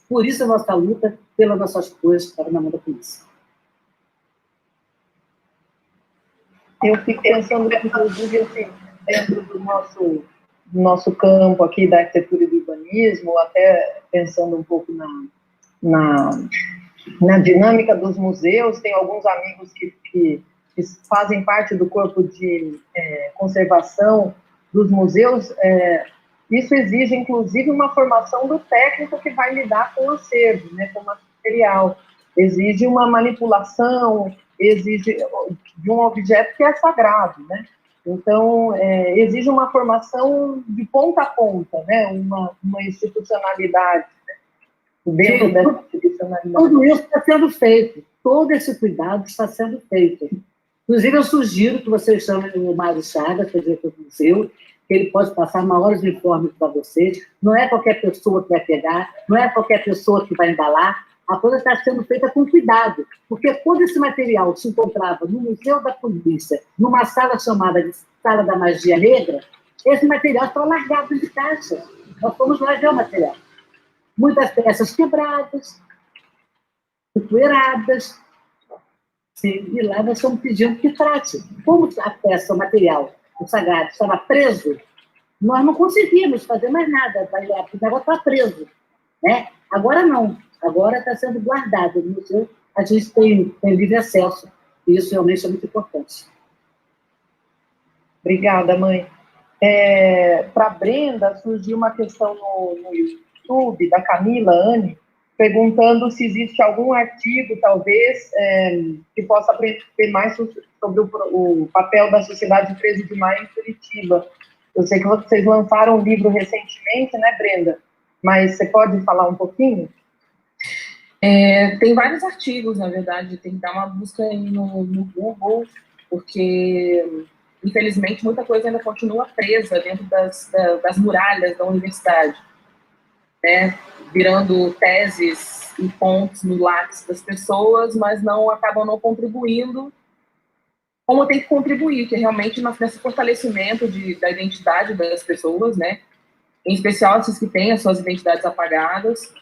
Por isso a nossa luta pelas nossas coisas para na mão da polícia. Eu fico pensando, inclusive, assim, dentro do nosso campo aqui da arquitetura e do urbanismo, até pensando um pouco na dinâmica dos museus, tem alguns amigos que fazem parte do corpo de conservação dos museus. Isso exige, inclusive, uma formação do técnico que vai lidar com o acervo, né, com o material. Exige uma manipulação, exige de um objeto que é sagrado, né? Então, exige uma formação de ponta a ponta, né? Uma institucionalidade, né? Dentro dessa institucionalidade. Tudo isso está sendo feito, todo esse cuidado está sendo feito. Inclusive, eu sugiro que vocês chamem o Mário Chagas, que é diretor do museu, que ele pode passar maiores informes para vocês. Não é qualquer pessoa que vai pegar, não é qualquer pessoa que vai embalar. A coisa está sendo feita com cuidado, porque quando esse material se encontrava no Museu da Polícia, numa sala chamada de Sala da Magia Negra, esse material estava largado de caixa. Nós fomos lá ver o material. Muitas peças quebradas, empoeiradas. Sim, e lá nós estamos pedindo que trate. Como a peça, o material, o sagrado, estava preso, nós não conseguimos fazer mais nada, o negócio está preso. Né? Agora não, agora está sendo guardado no museu, a gente tem livre acesso, e isso realmente é muito importante. Obrigada, mãe. Para a Brenda, surgiu uma questão no YouTube, da Camila Anne, perguntando se existe algum artigo, talvez, que possa aprender mais sobre o papel da Sociedade 13 de Maio em Curitiba. Eu sei que vocês lançaram um livro recentemente, né, Brenda? Mas você pode falar um pouquinho? Tem vários artigos, na verdade, tem que dar uma busca aí no Google, porque, infelizmente, muita coisa ainda continua presa dentro das muralhas da universidade, né? Virando teses e pontos no lápis das pessoas, mas acabam não contribuindo como tem que contribuir, que é realmente nesse fortalecimento da identidade das pessoas, né? Em especial esses que têm as suas identidades apagadas,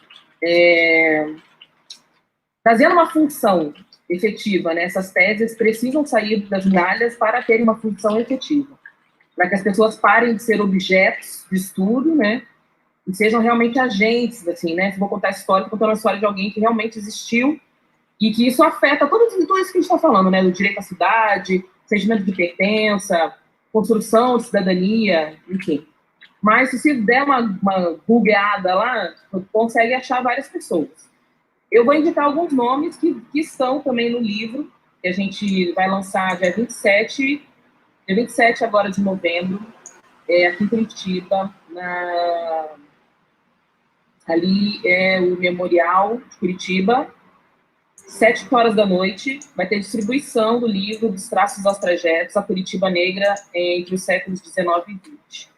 trazendo uma função efetiva, né? Essas teses precisam sair das muralhas para terem uma função efetiva, para que as pessoas parem de ser objetos de estudo, né? E sejam realmente agentes, assim, né? Se vou contar a história, contando a história de alguém que realmente existiu e que isso afeta tudo isso que a gente está falando, né? Do direito à cidade, sentimento de pertença, construção de cidadania, enfim. Mas se der uma googleada lá, consegue achar várias pessoas. Eu vou indicar alguns nomes que estão também no livro, que a gente vai lançar dia 27 agora de novembro, aqui em Curitiba, ali é o Memorial de Curitiba, 7h da noite, vai ter distribuição do livro Dos Traços aos Trajetos, a Curitiba Negra entre os séculos 19 e 20.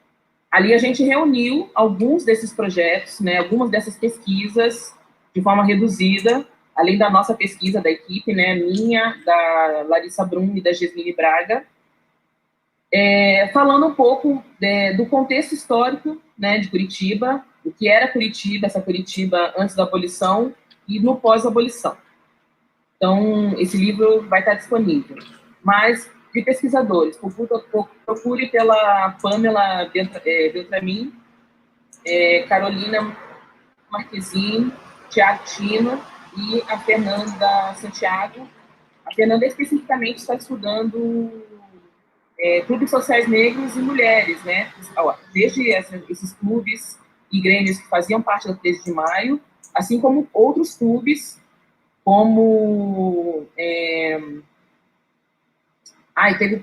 Ali a gente reuniu alguns desses projetos, né, algumas dessas pesquisas, de forma reduzida, além da nossa pesquisa da equipe, né, minha, da Larissa Brum e da Gesmine Braga, falando um pouco do contexto histórico, né, de Curitiba, o que era Curitiba, essa Curitiba antes da abolição e no pós-abolição. Então, esse livro vai estar disponível. Mas, de pesquisadores, procure pela Pamela Beltramin, Carolina Marquezine, Tiago Tino e a Fernanda Santiago. A Fernanda especificamente está estudando clubes sociais negros e mulheres, né? Desde esses clubes e grêmios que faziam parte da 13 de maio, assim como outros clubes, como... teve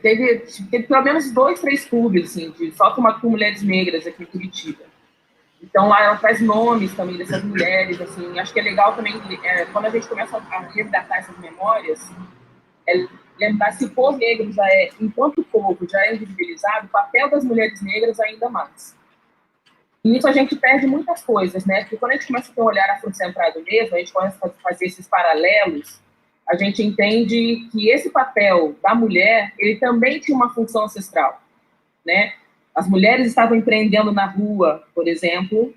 pelo menos 2, 3 clubes, assim, só com mulheres negras aqui em Curitiba. Então, lá ela traz nomes também dessas mulheres, assim, acho que é legal também, quando a gente começa a resgatar essas memórias, lembrar se o povo negro já enquanto povo, já é individualizado, o papel das mulheres negras ainda mais. E nisso a gente perde muitas coisas, né? Porque quando a gente começa a ter um olhar afrocentrado mesmo, a gente começa a fazer esses paralelos, a gente entende que esse papel da mulher, ele também tinha uma função ancestral, né? As mulheres estavam empreendendo na rua, por exemplo,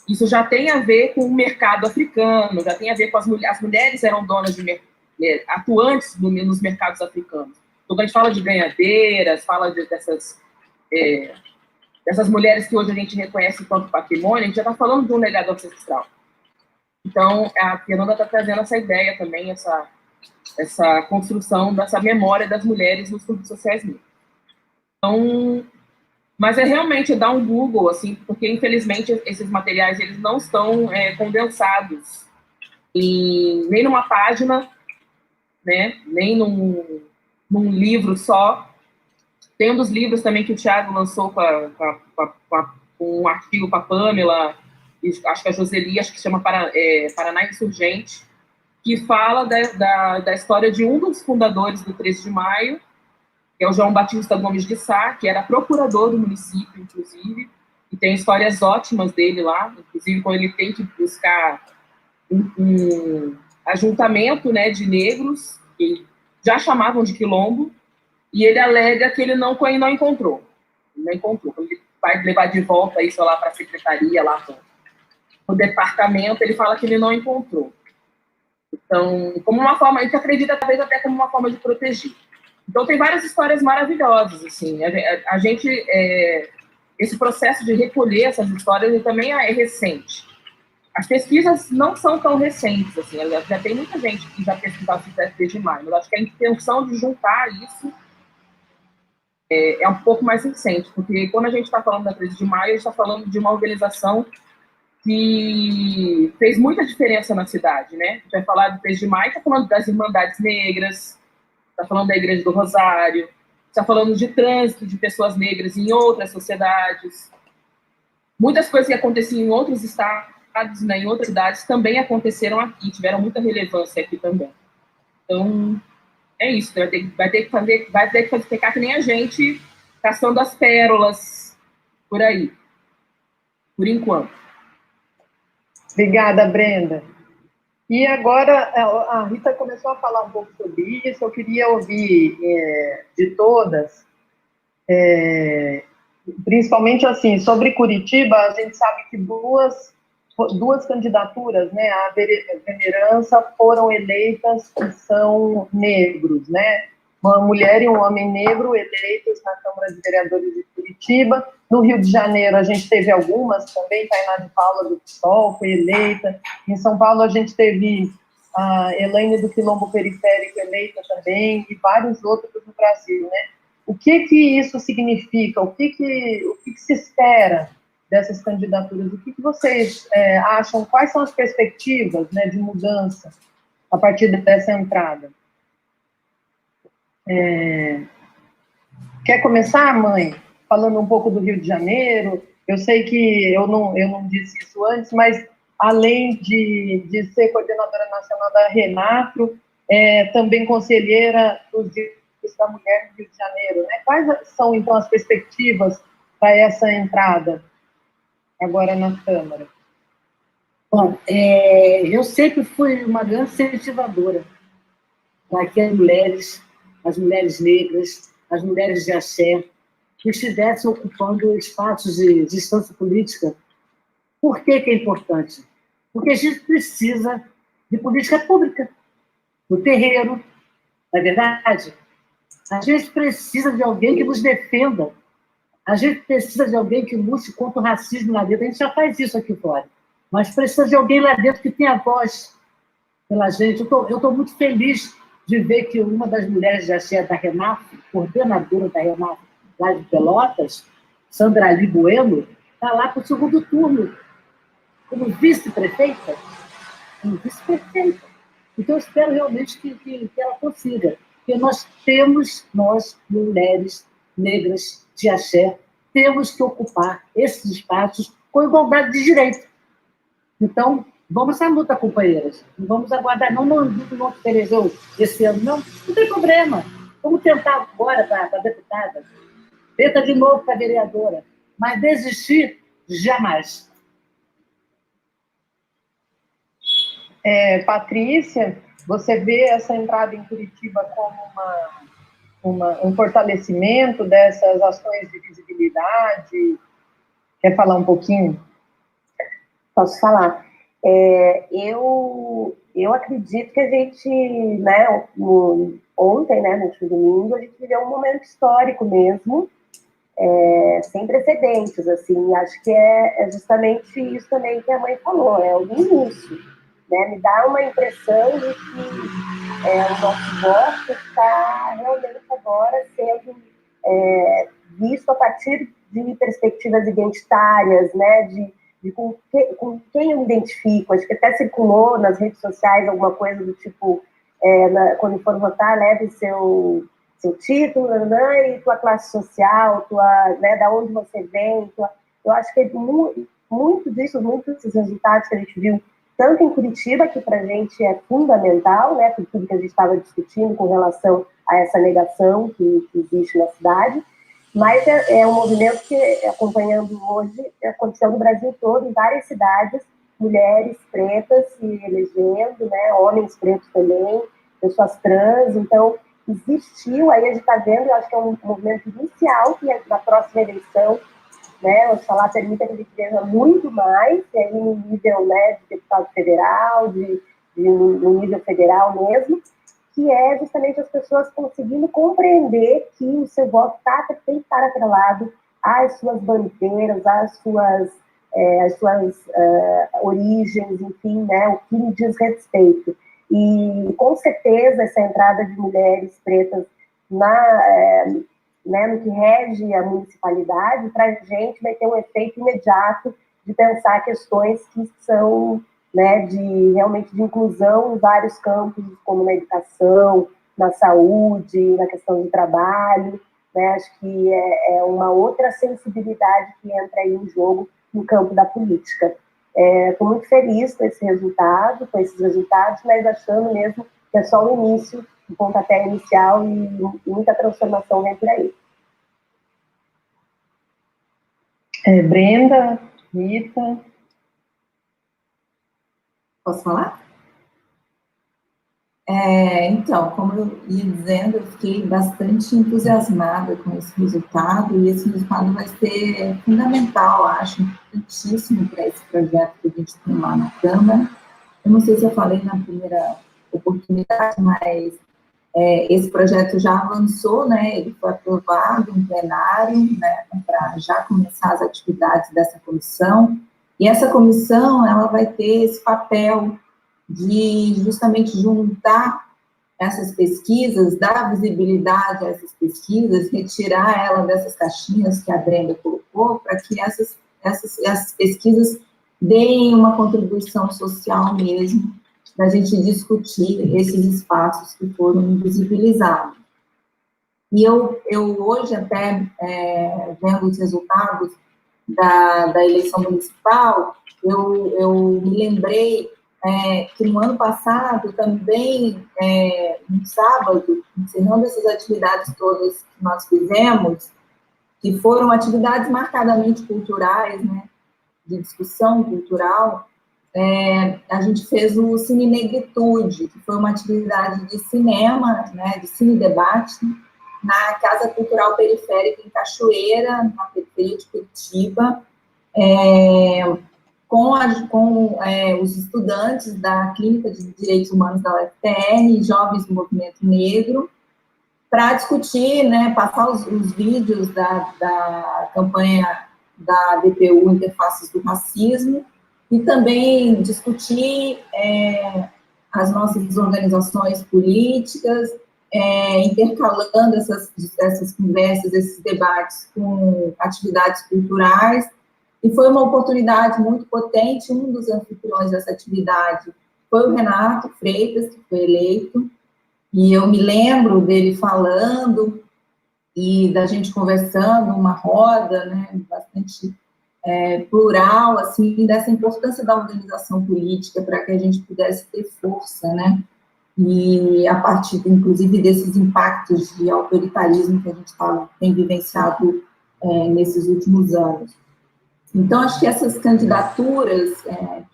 isso já tem a ver com o mercado africano, já tem a ver com as mulheres eram donas de atuantes nos mercados africanos. Então, quando a gente fala de ganhadeiras, fala dessas mulheres que hoje a gente reconhece enquanto patrimônio, a gente já está falando de um legado ancestral. Então, a Fernanda está trazendo essa ideia também, essa construção dessa memória das mulheres nos clubes sociais negros. Então, mas realmente dar um Google, assim, porque infelizmente esses materiais eles não estão condensados nem numa página, né, nem num livro só. Tem um dos livros também que o Thiago lançou com um artigo com a Pamela, e acho que a Joseli, acho que chama Paraná Insurgente, que fala da história de um dos fundadores do 13 de maio que é o João Batista Gomes de Sá, que era procurador do município, inclusive, e tem histórias ótimas dele lá, inclusive quando ele tem que buscar um ajuntamento, né, de negros, que já chamavam de quilombo, e ele alega que ele não encontrou. Ele não encontrou. Quando ele vai levar de volta isso lá para a secretaria, lá no departamento, ele fala que ele não encontrou. Então, como uma forma, a gente acredita talvez até como uma forma de proteger. Então, tem várias histórias maravilhosas, assim. A gente, esse processo de recolher essas histórias ele também é recente. As pesquisas não são tão recentes, assim. Já tem muita gente que já pesquisou sobre 13 de maio, mas acho que a intenção de juntar isso é um pouco mais recente, porque quando a gente está falando da 13 de maio, a gente está falando de uma organização que fez muita diferença na cidade, né? A gente vai falar do 13 de maio, está falando das Irmandades Negras, está falando da Igreja do Rosário, está falando de trânsito de pessoas negras em outras sociedades. Muitas coisas que aconteciam em outros estados, né, em outras cidades, também aconteceram aqui, tiveram muita relevância aqui também. Então, é isso, vai ter que ficar que nem a gente, caçando as pérolas por aí, por enquanto. Obrigada, Brenda. E agora, a Rita começou a falar um pouco sobre isso, eu queria ouvir de todas, principalmente assim, sobre Curitiba, a gente sabe que duas candidaturas, né, à vereança foram eleitas que são negros, né? Uma mulher e um homem negro eleitos na Câmara de Vereadores de Curitiba. No Rio de Janeiro, a gente teve algumas também, Tainá de Paula do PSOL foi eleita. Em São Paulo, a gente teve a Elaine do Quilombo Periférico eleita também, e vários outros no Brasil, né? O que isso significa? O que se espera dessas candidaturas? O que vocês acham? Quais são as perspectivas, né, de mudança a partir dessa entrada? Quer começar, mãe? Falando um pouco do Rio de Janeiro. Eu sei que eu não disse isso antes, mas além de ser coordenadora nacional da Renato, também conselheira dos direitos da mulher no Rio de Janeiro, né? Quais são, então, as perspectivas para essa entrada agora na Câmara? Bom, eu sempre fui uma grande incentivadora para que as mulheres negras, as mulheres de axé, que estivessem ocupando espaços de distância política. Por que é importante? Porque a gente precisa de política pública, no terreiro, não é verdade? A gente precisa de alguém que nos defenda. A gente precisa de alguém que lute contra o racismo lá dentro. A gente já faz isso aqui fora. Mas precisa de alguém lá dentro que tenha voz pela gente. Eu estou muito feliz de ver que uma das mulheres de axé da Renaf, coordenadora da Renaf lá de Pelotas, Sandra Ali Bueno, está lá para o segundo turno, como vice-prefeita. Como vice-prefeita. Então, eu espero realmente que ela consiga. Porque nós, mulheres negras de axé, temos que ocupar esses espaços com igualdade de direito. Então, vamos à luta, companheiras. Não vamos aguardar, não ofereceu esse ano, não tem problema. Vamos tentar agora para a deputada. Tenta de novo para a vereadora. Mas desistir, jamais. Patrícia, você vê essa entrada em Curitiba como um fortalecimento dessas ações de visibilidade? Quer falar um pouquinho? Posso falar. Eu acredito que a gente, né, ontem, né, no último domingo, a gente viveu um momento histórico mesmo, sem precedentes, assim. Acho que é justamente isso também que a mãe falou, é o início, né? Me dá uma impressão de que o nosso voto está realmente agora sendo visto a partir de perspectivas identitárias, né, de com quem eu me identifico. Acho que até circulou nas redes sociais alguma coisa do tipo, quando for votar, leve seu título, e tua classe social, né, da onde você vem. Eu acho que muito disso, muitos desses resultados que a gente viu tanto em Curitiba, que para a gente é fundamental, né, por tudo que a gente estava discutindo com relação a essa negação que existe na cidade, mas é um movimento que, acompanhando hoje, aconteceu no Brasil todo, em várias cidades, mulheres pretas se elegendo, né, homens pretos também, pessoas trans. Então, existiu, aí a gente está vendo, eu acho que é um movimento inicial, que é na próxima eleição, né, oxalá permita que a gente veja muito mais, aí no nível, né, de deputado federal, no nível federal mesmo, que é justamente as pessoas conseguindo compreender que o seu voto tem que estar atrelado às suas bandeiras, às suas origens, enfim, né, o que lhe diz respeito. E, com certeza, essa entrada de mulheres pretas né, no que rege a municipalidade, para a gente vai ter um efeito imediato de pensar questões que são, né, realmente de inclusão em vários campos, como na educação, na saúde, na questão de trabalho, né, acho que é uma outra sensibilidade que entra aí em jogo no campo da política. Estou muito feliz com esses resultados, mas achando mesmo que é só o início, o pontapé inicial, e muita transformação vem por aí. Brenda, Rita. Posso falar? Então, como eu ia dizendo, eu fiquei bastante entusiasmada com esse resultado, e esse resultado vai ser fundamental, acho, importantíssimo para esse projeto que a gente tem lá na Câmara. Eu não sei se eu falei na primeira oportunidade, mas esse projeto já avançou, né, ele foi aprovado em plenário, né, para já começar as atividades dessa comissão, e essa comissão, ela vai ter esse papel de justamente juntar essas pesquisas, dar visibilidade a essas pesquisas, retirar ela dessas caixinhas que a Brenda colocou, para que essas pesquisas deem uma contribuição social mesmo, para a gente discutir esses espaços que foram invisibilizados. E eu hoje, até vendo os resultados da eleição municipal, eu me lembrei que no ano passado, também, no sábado, encerrando essas atividades todas que nós fizemos, que foram atividades marcadamente culturais, né, de discussão cultural, a gente fez o Cine Negritude, que foi uma atividade de cinema, né, de cine-debate, na Casa Cultural Periférica em Cachoeira, na periferia de Curitiba, com os estudantes da Clínica de Direitos Humanos da UFPR, jovens do movimento negro, para discutir, né, passar os vídeos da campanha da DPU Interfaces do Racismo, e também discutir as nossas organizações políticas, intercalando essas conversas, esses debates com atividades culturais. E foi uma oportunidade muito potente. Um dos anfitriões dessa atividade foi o Renato Freitas, que foi eleito, e eu me lembro dele falando e da gente conversando, uma roda, né, bastante plural, assim, dessa importância da organização política para que a gente pudesse ter força, né, e a partir, inclusive, desses impactos de autoritarismo que a gente tem vivenciado nesses últimos anos. Então, acho que essas candidaturas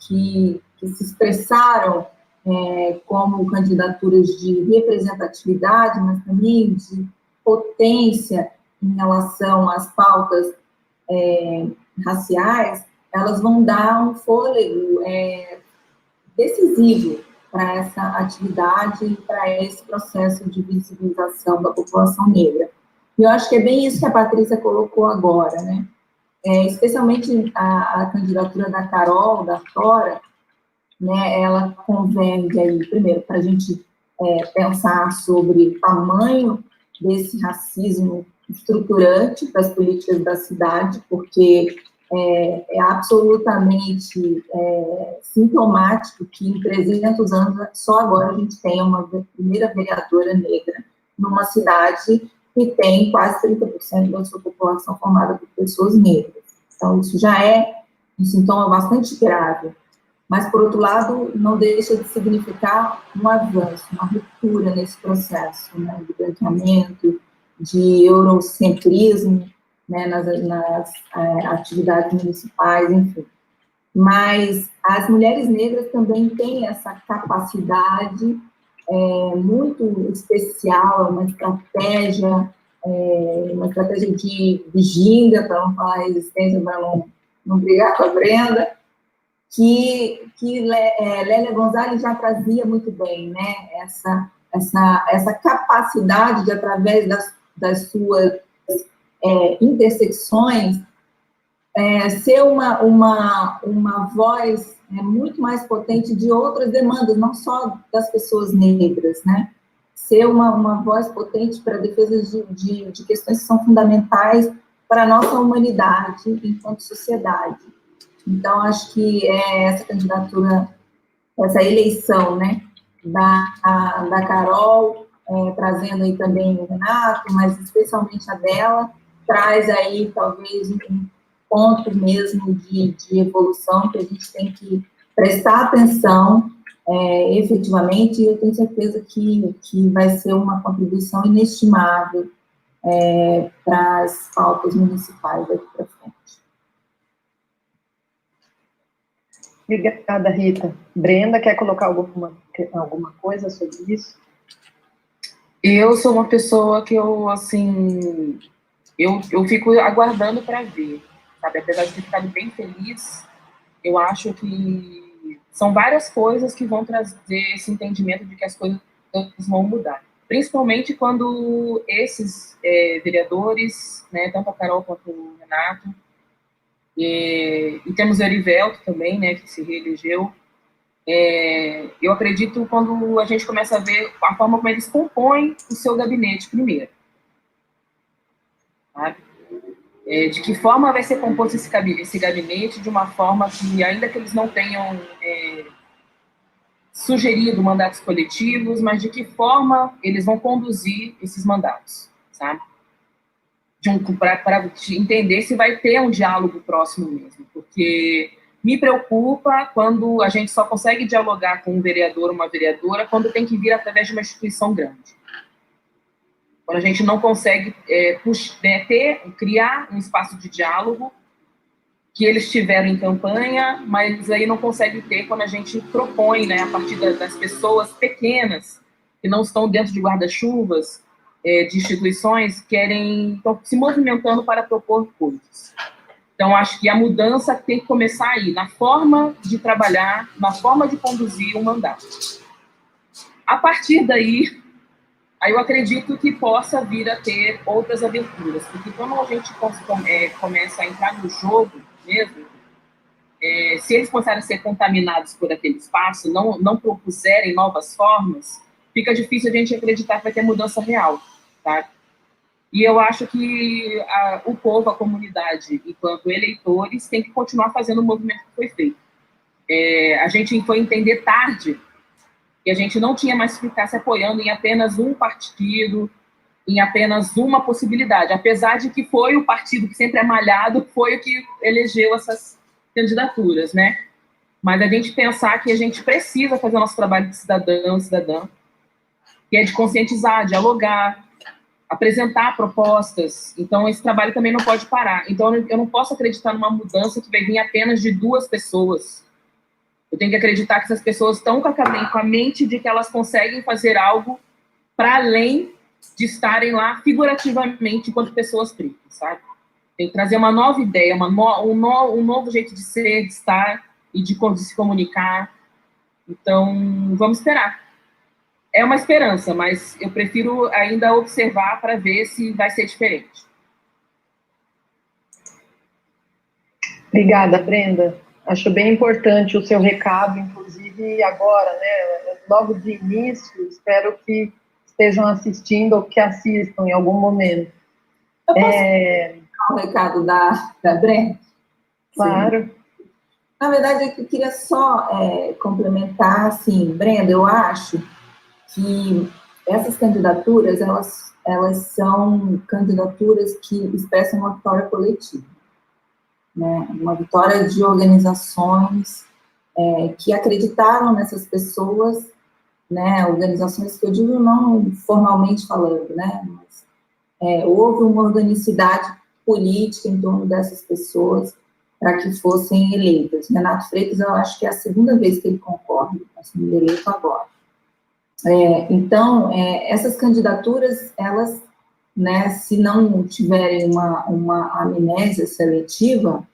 que se expressaram como candidaturas de representatividade, mas também de potência em relação às pautas raciais, elas vão dar um fôlego decisivo para essa atividade e para esse processo de visibilização da população negra. E eu acho que é bem isso que a Patrícia colocou agora, né? Especialmente a candidatura da Carol, da Tora, né, ela converge aí, primeiro, para a gente pensar sobre o tamanho desse racismo estruturante das políticas da cidade, porque é absolutamente sintomático que em 300 anos, só agora a gente tem uma primeira vereadora negra numa cidade que tem quase 30% da sua população formada por pessoas negras. Então, isso já é um sintoma bastante grave. mas, por outro lado, não deixa de significar um avanço, uma ruptura nesse processo, né, de branqueamento, de eurocentrismo, né, nas atividades municipais, enfim. Mas as mulheres negras também têm essa capacidade muito especial, uma estratégia de ginga, para não falar resistência, para não brigar com a Brenda, que Lélia Gonzalez já trazia muito bem, né? Essa capacidade de, através das suas intersecções, ser uma voz muito mais potente de outras demandas, não só das pessoas negras, né? Ser uma voz potente para a defesa de questões que são fundamentais para a nossa humanidade enquanto sociedade. Então, acho que essa candidatura, essa eleição, né, da Carol, trazendo aí também o Renato, mas especialmente a dela, traz aí talvez um ponto mesmo de evolução que a gente tem que prestar atenção efetivamente, e eu tenho certeza que vai ser uma contribuição inestimável para as pautas municipais daqui para frente. Obrigada, Rita. Brenda, quer colocar alguma coisa sobre isso? Eu sou uma pessoa que assim, eu fico aguardando para ver, sabe? Apesar de ter ficado bem feliz, eu acho que são várias coisas que vão trazer esse entendimento de que as coisas vão mudar. Principalmente quando esses vereadores, né, tanto a Carol quanto o Renato, e temos o Erivelto também, né, que se reelegeu. Eu acredito quando a gente começa a ver a forma como eles compõem o seu gabinete primeiro. Sabe? De que forma vai ser composto esse gabinete, de uma forma que, ainda que eles não tenham sugerido mandatos coletivos, mas de que forma eles vão conduzir esses mandatos, sabe? Para entender se vai ter um diálogo próximo mesmo, porque me preocupa quando a gente só consegue dialogar com um vereador ou uma vereadora quando tem que vir através de uma instituição grande. Quando a gente não consegue criar um espaço de diálogo que eles tiveram em campanha, mas aí não consegue ter quando a gente propõe, né, a partir das pessoas pequenas que não estão dentro de guarda-chuvas, de instituições, estão se movimentando para propor coisas. Então, acho que a mudança tem que começar aí, na forma de trabalhar, na forma de conduzir o mandato. A partir daí, aí eu acredito que possa vir a ter outras aberturas, porque quando a gente começa a entrar no jogo mesmo, se eles começarem a ser contaminados por aquele espaço, não propuserem novas formas, fica difícil a gente acreditar que vai ter mudança real, tá? E eu acho que o povo, a comunidade, enquanto eleitores, tem que continuar fazendo o movimento que foi feito. A gente foi entender tarde que a gente não tinha mais que ficar se apoiando em apenas um partido, em apenas uma possibilidade, apesar de que foi o partido que sempre é malhado, foi o que elegeu essas candidaturas, né? Mas a gente pensar que a gente precisa fazer o nosso trabalho de cidadão, cidadã, que é de conscientizar, dialogar, apresentar propostas. Então, esse trabalho também não pode parar. Então, eu não posso acreditar numa mudança que vai vir apenas de 2 pessoas. Eu tenho que acreditar que essas pessoas estão com a mente de que elas conseguem fazer algo para além de estarem lá figurativamente enquanto pessoas pretas, sabe? Tem que trazer uma nova ideia, um novo jeito de ser, de estar e de se comunicar. Então, vamos esperar. É uma esperança, mas eu prefiro ainda observar para ver se vai ser diferente. Obrigada, Brenda. Acho bem importante o seu recado, inclusive agora, né? Logo de início, espero que estejam assistindo ou que assistam em algum momento. Eu posso dar o recado da Brenda? Claro. Sim. Na verdade, eu queria só complementar, assim, Brenda, eu acho que essas candidaturas, elas são candidaturas que expressam uma vitória coletiva, né? Uma vitória de organizações que acreditaram nessas pessoas, né, organizações que eu digo não formalmente falando, né, mas houve uma organicidade política em torno dessas pessoas para que fossem eleitas. Renato Freitas, eu acho que é a segunda vez que ele concorre, está sendo eleito agora. Então, essas candidaturas, elas, né, se não tiverem uma amnésia seletiva,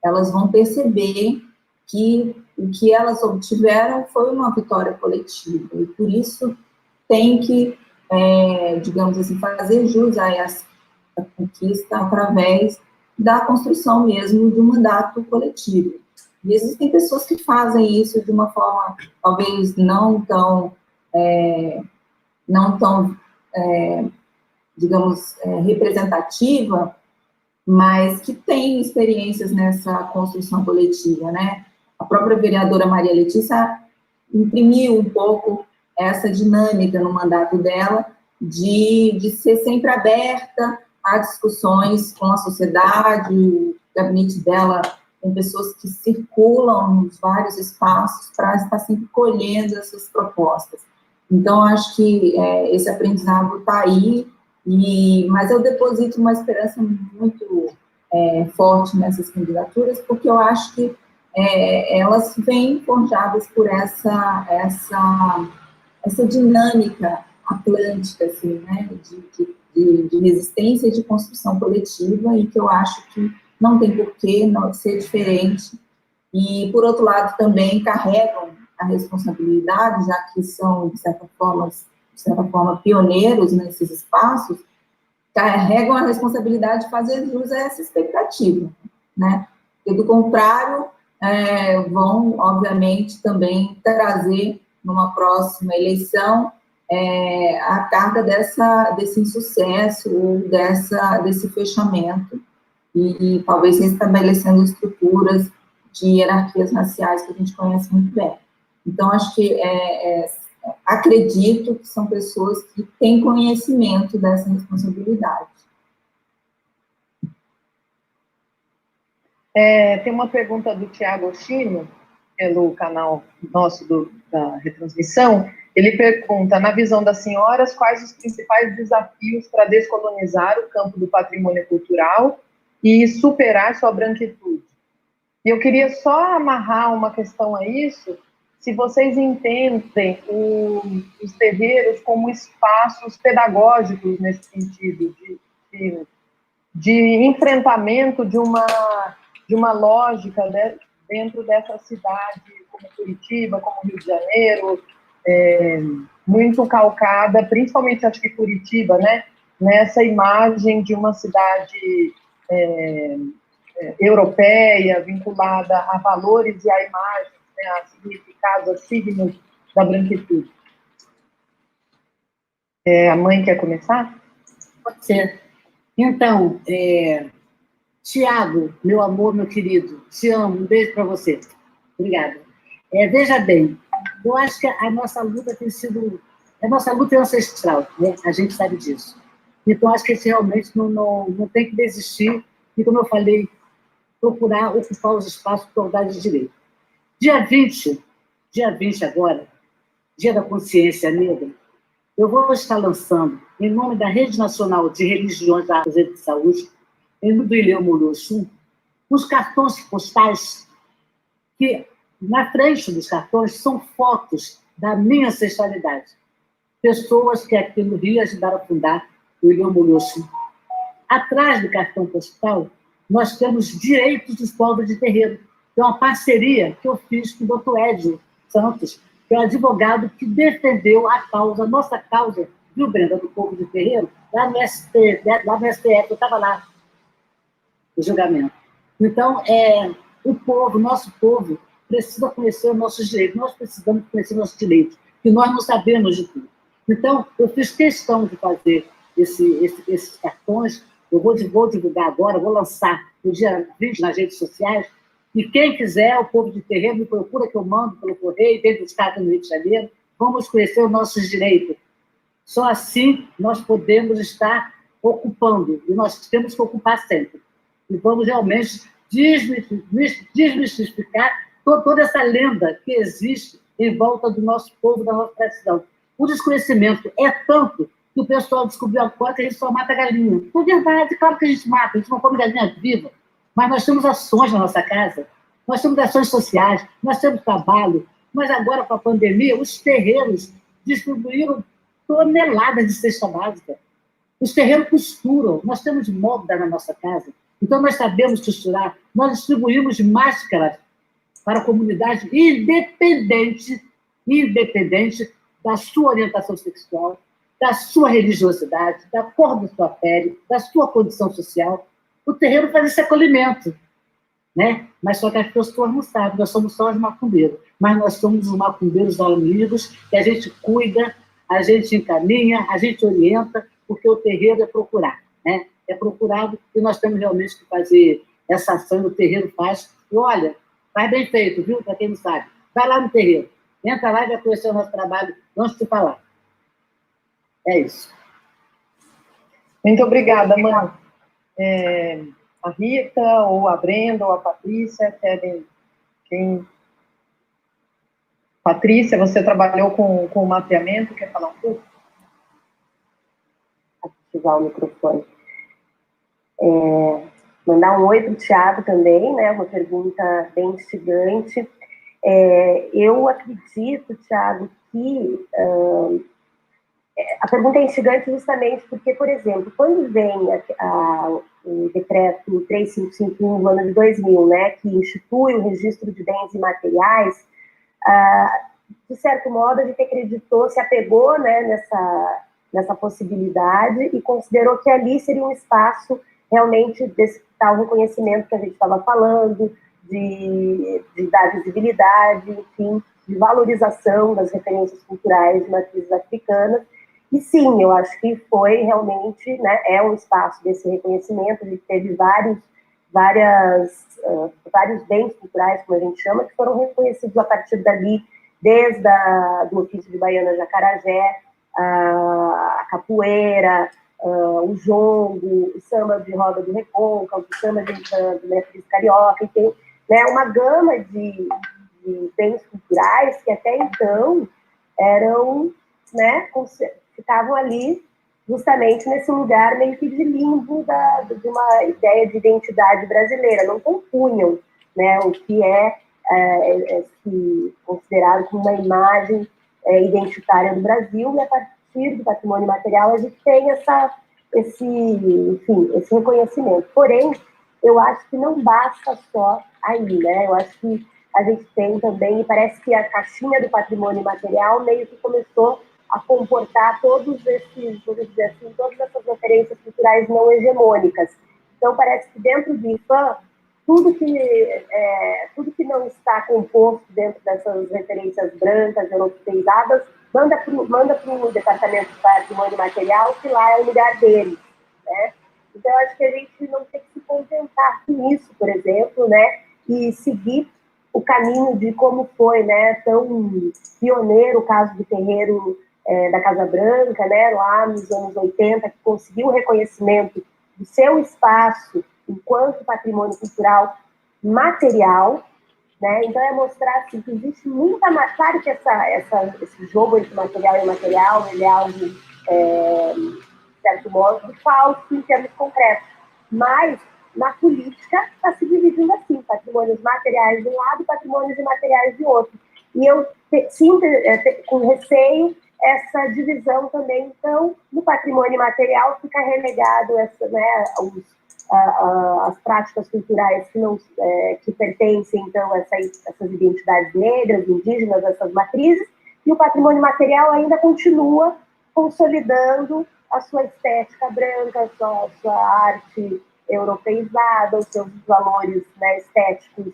elas vão perceber que o que elas obtiveram foi uma vitória coletiva, e por isso tem que, digamos assim, fazer jus a essa conquista através da construção mesmo do mandato coletivo. E existem pessoas que fazem isso de uma forma, talvez, não tão digamos, representativa, mas que tem experiências nessa construção coletiva, né? A própria vereadora Maria Letícia imprimiu um pouco essa dinâmica no mandato dela de ser sempre aberta a discussões com a sociedade, o gabinete dela com pessoas que circulam nos vários espaços para estar sempre colhendo essas propostas. Então, acho que esse aprendizado está aí, mas eu deposito uma esperança muito forte nessas candidaturas, porque eu acho que elas vêm forjadas por essa dinâmica atlântica, assim, né, de resistência e de construção coletiva, e que eu acho que não tem por que não ser diferente. E, por outro lado, também carregam a responsabilidade, já que são, de certa forma, pioneiros nesses espaços, carregam a responsabilidade de fazer jus a essa expectativa, né? E, do contrário, vão, obviamente, também trazer, numa próxima eleição, a carga desse insucesso, ou desse fechamento, e talvez estabelecendo estruturas de hierarquias raciais que a gente conhece muito bem. Então, acho que acredito que são pessoas que têm conhecimento dessa responsabilidade. Tem uma pergunta do Tiago Oshino, pelo canal nosso da retransmissão. Ele pergunta, na visão das senhoras, quais os principais desafios para descolonizar o campo do patrimônio cultural e superar sua branquitude? E eu queria só amarrar uma questão a isso, se vocês entendem os terreiros como espaços pedagógicos nesse sentido, de enfrentamento de uma lógica dentro dessa cidade, como Curitiba, como Rio de Janeiro, muito calcada, principalmente, acho que Curitiba, né, nessa imagem de uma cidade europeia, vinculada a valores e a imagens, né, a significados, a signos da branquitude. A mãe quer começar? Pode ser. Então, Tiago, meu amor, meu querido, te amo, um beijo para você. Obrigada. Veja bem, eu acho que a nossa luta tem sido... A nossa luta é ancestral, né? A gente sabe disso. Então, acho que a gente realmente não tem que desistir e, como eu falei, procurar ocupar os espaços por igualdade de direito. Dia 20 agora, Dia da Consciência Negra, eu vou estar lançando, em nome da Rede Nacional de Religiões da Área de Saúde, em nome do Ilhéu Moloxum, uns cartões postais que, na frente dos cartões, são fotos da minha ancestralidade. Pessoas que aqui no Rio ajudaram a fundar o Ilhéu Moloxum. Atrás do cartão postal, nós temos Direitos dos Povos de Terreiro, que é uma parceria que eu fiz com o doutor Edio Santos, que é um advogado que defendeu a nossa causa, viu, Brenda, do povo de terreiro, lá no STF, eu estava lá, no julgamento. Então, nosso povo, precisa conhecer os nossos direitos, nós precisamos conhecer os nossos direitos, que nós não sabemos de tudo. Então, eu fiz questão de fazer esses cartões, eu vou divulgar agora, vou lançar no dia 20 nas redes sociais, e quem quiser, o povo de terreiro, me procura que eu mando pelo correio, dentro do estado do Rio de Janeiro, vamos conhecer os nossos direitos. Só assim nós podemos estar ocupando, e nós temos que ocupar sempre. E vamos realmente desmistificar toda essa lenda que existe em volta do nosso povo, da nossa tradição. O desconhecimento é tanto que o pessoal descobriu agora que a gente só mata galinha. Por verdade, claro que a gente mata, a gente não come galinha viva, mas nós temos ações na nossa casa, nós temos ações sociais, nós temos trabalho, mas agora, com a pandemia, os terreiros distribuíram toneladas de cesta básica. Os terreiros costuram, nós temos moda na nossa casa, então nós sabemos costurar, nós distribuímos máscaras para a comunidade independente da sua orientação sexual, da sua religiosidade, da cor da sua pele, da sua condição social. O terreiro faz esse acolhimento, né? Mas só que as pessoas não sabem, nós somos só os macumbeiros, mas nós somos os macumbeiros amigos, que a gente cuida, a gente encaminha, a gente orienta, porque o terreiro é procurar, né? É procurado e nós temos realmente que fazer essa ação, o terreiro faz. E olha, faz bem feito, viu? Para quem não sabe. Vai lá no terreiro, entra lá e vai conhecer o nosso trabalho antes de falar. É isso. Muito obrigada, mãe. A Rita, ou a Brenda, ou a Patrícia, querem... Patrícia, você trabalhou com o mapeamento, quer falar um pouco? Ativar o microfone. Mandar um oi para o Thiago também, né? Uma pergunta bem instigante. Eu acredito, Thiago, que a pergunta é instigante justamente porque, por exemplo, quando vem o decreto 3551 do ano de 2000, né, que institui o registro de bens imateriais, de certo modo, a gente acreditou, se apegou, né, nessa possibilidade e considerou que ali seria um espaço realmente desse tal reconhecimento que a gente estava falando, de dar visibilidade, enfim, de valorização das referências culturais de matrizes africanas. E sim, eu acho que foi realmente, né, é um espaço desse reconhecimento. A gente teve vários bens culturais, como a gente chama, que foram reconhecidos a partir dali, desde do ofício de baiana Jacarajé, a capoeira, o jongo, o samba de roda do Recôncavo, o samba de matriz carioca, e tem, né, uma gama de bens culturais que até então eram, né, ficavam ali justamente nesse lugar meio que de limbo de uma ideia de identidade brasileira, não compunham, né, o que é considerado como uma imagem identitária do Brasil, e a partir do patrimônio material a gente tem esse reconhecimento. Porém, eu acho que não basta só aí, né? Eu acho que a gente tem também, e parece que a caixinha do patrimônio material meio que começou a comportar todas essas referências culturais não hegemônicas. Então, parece que dentro do IFAM, tudo que não está composto dentro dessas referências brancas, europeizadas, manda para o Departamento de Patrimônio Material, que lá é o lugar dele, né? Então, eu acho que a gente não tem que se contentar com isso, por exemplo, né? E seguir o caminho de como foi, né, tão pioneiro o caso do terreiro da Casa Branca, né, lá nos anos 80, que conseguiu o reconhecimento do seu espaço enquanto patrimônio cultural material, né? Então é mostrar assim, que existe muita... Claro que esse jogo entre material e imaterial, ele é algo, de certo modo, falso em termos concretos, mas na política está se dividindo assim, patrimônios materiais de um lado e patrimônios imateriais de outro. E eu sinto com receio essa divisão também. Então, no patrimônio material fica relegado as práticas culturais que pertencem, então, a essas identidades negras, indígenas, essas matrizes, e o patrimônio material ainda continua consolidando a sua estética branca, a sua arte europeizada, os seus valores, né, estéticos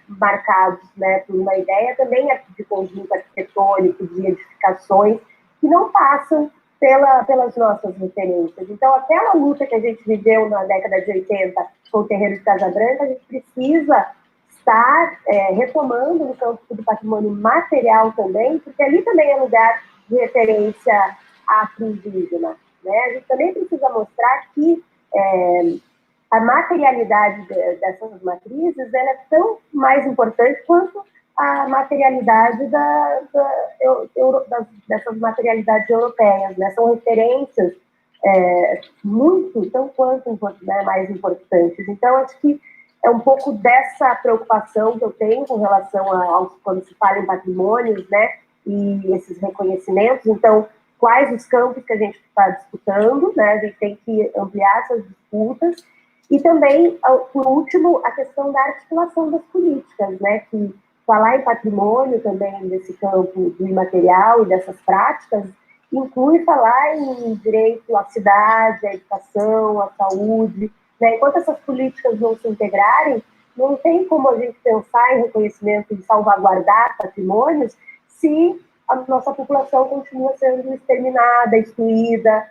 marcados, né, por uma ideia também de conjunto arquitetônico, de edificações, que não passam pelas nossas referências. Então, aquela luta que a gente viveu na década de 80 com o terreiro de Casa Branca, a gente precisa estar retomando no campo do patrimônio material também, porque ali também é lugar de referência afro-indígena, né? A gente também precisa mostrar que a materialidade dessas matrizes ela é tão mais importante quanto a materialidade dessas materialidades europeias, né? São referências tão quanto mais importantes. Então, acho que é um pouco dessa preocupação que eu tenho com relação quando se fala em patrimônios, né? E esses reconhecimentos. Então, quais os campos que a gente está disputando, né? A gente tem que ampliar essas disputas. E também, por último, a questão da articulação das políticas, né? Que falar em patrimônio também nesse campo do imaterial e dessas práticas inclui falar em direito à cidade, à educação, à saúde, né? Enquanto essas políticas não se integrarem, não tem como a gente pensar em reconhecimento e salvaguardar patrimônios se a nossa população continua sendo exterminada, excluída,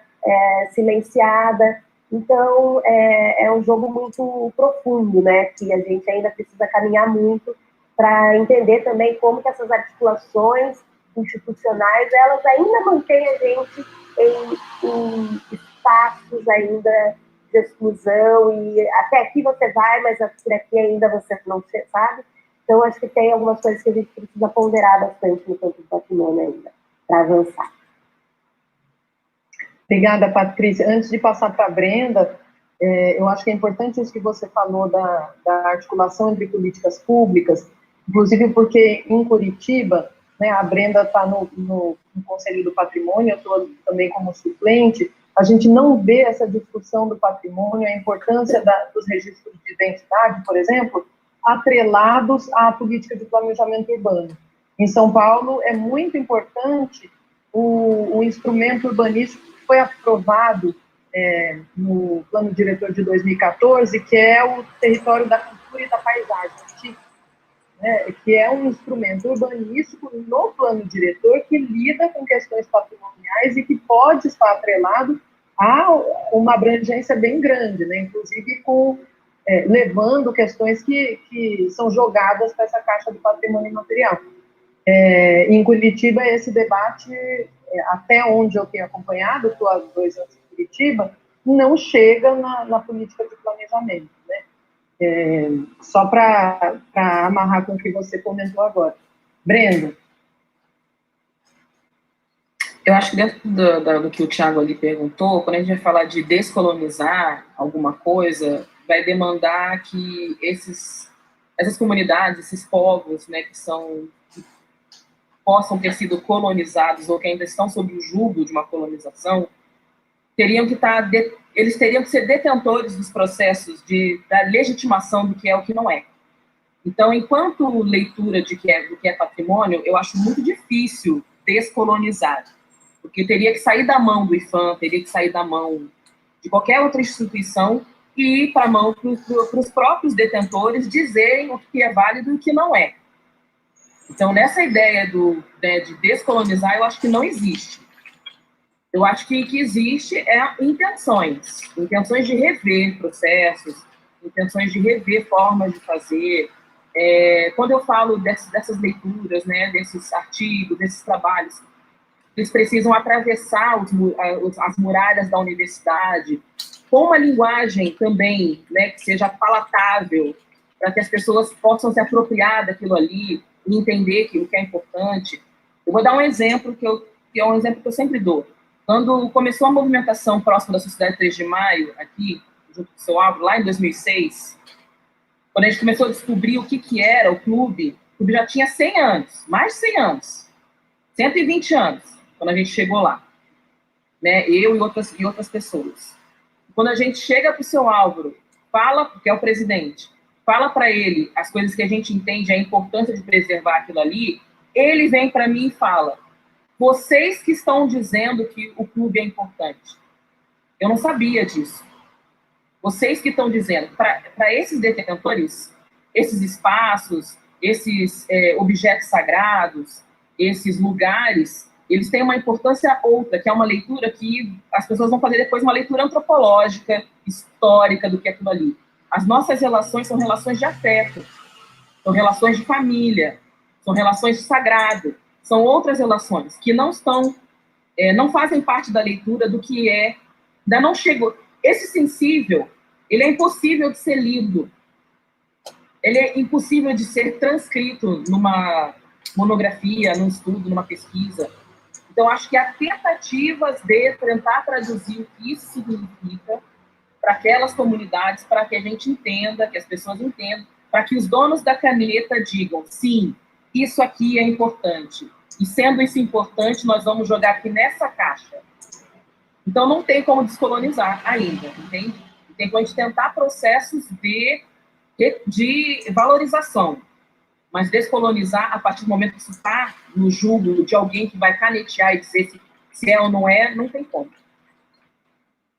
silenciada. Então, é um jogo muito profundo, né? Que a gente ainda precisa caminhar muito para entender também como que essas articulações institucionais, elas ainda mantêm a gente em espaços ainda de exclusão, e até aqui você vai, mas por aqui ainda você não sabe. Então, acho que tem algumas coisas que a gente precisa ponderar bastante no campo do patrimônio ainda, para avançar. Obrigada, Patrícia. Antes de passar para a Brenda, eu acho que é importante isso que você falou da articulação entre políticas públicas, inclusive porque em Curitiba, né, a Brenda está no Conselho do Patrimônio, eu estou também como suplente, a gente não vê essa discussão do patrimônio, a importância dos registros de identidade, por exemplo, atrelados à política de planejamento urbano. Em São Paulo, é muito importante o instrumento urbanístico que foi aprovado no Plano Diretor de 2014, que é o Território da Cultura e da Paisagem, que é um instrumento urbanístico no Plano Diretor que lida com questões patrimoniais e que pode estar atrelado a uma abrangência bem grande, né? Inclusive levando questões que são jogadas para essa caixa do patrimônio material. Em Curitiba, esse debate, até onde eu tenho acompanhado, estou há 2 anos em Curitiba, não chega na política de planejamento, né? Só para amarrar com o que você comentou agora. Brenda? Eu acho que dentro do que o Thiago ali perguntou, quando a gente vai falar de descolonizar alguma coisa, vai demandar que essas comunidades, esses povos, né, que possam ter sido colonizados ou que ainda estão sob o jugo de uma colonização, eles teriam que ser detentores dos processos da legitimação do que é o que não é. Então, enquanto leitura do que é patrimônio, eu acho muito difícil descolonizar, porque teria que sair da mão do IPHAN, teria que sair da mão de qualquer outra instituição e ir para a mão para os próprios detentores dizerem o que é válido e o que não é. Então, nessa ideia de descolonizar, eu acho que não existe. Eu acho que o que existe intenções de rever processos, intenções de rever formas de fazer. Quando eu falo dessas leituras, né, desses artigos, desses trabalhos, eles precisam atravessar as muralhas da universidade, com uma linguagem também, né, que seja palatável, para que as pessoas possam se apropriar daquilo ali e entender o que é importante. Eu vou dar um exemplo que é um exemplo que eu sempre dou. Quando começou a movimentação próxima da Sociedade 3 de Maio, aqui, junto com o seu Álvaro, lá em 2006, quando a gente começou a descobrir o que era o clube já tinha 100 anos, mais de 100 anos, 120 anos, quando a gente chegou lá, né? Eu e outras pessoas. Quando a gente chega para o seu Álvaro, que é o presidente, fala para ele as coisas que a gente entende, a importância de preservar aquilo ali, ele vem para mim e fala: vocês que estão dizendo que o clube é importante. Eu não sabia disso. Vocês que estão dizendo. Para esses detentores, esses espaços, esses objetos sagrados, esses lugares, eles têm uma importância outra, que é uma leitura que as pessoas vão fazer depois uma leitura antropológica, histórica do que é aquilo ali. As nossas relações são relações de afeto, são relações de família, são relações de sagrado, são outras relações que não fazem parte da leitura do que ainda não chegou. Esse sensível, ele é impossível de ser lido, ele é impossível de ser transcrito numa monografia, num estudo, numa pesquisa. Então, acho que há tentativas de tentar traduzir o que isso significa para aquelas comunidades, para que a gente entenda, que as pessoas entendam, para que os donos da caneta digam, sim, isso aqui é importante. E sendo isso importante, nós vamos jogar aqui nessa caixa. Então, não tem como descolonizar ainda, entende? Tem como a gente tentar processos de valorização, mas descolonizar a partir do momento que isso está no jugo de alguém que vai canetear e dizer se é ou não é, não tem como.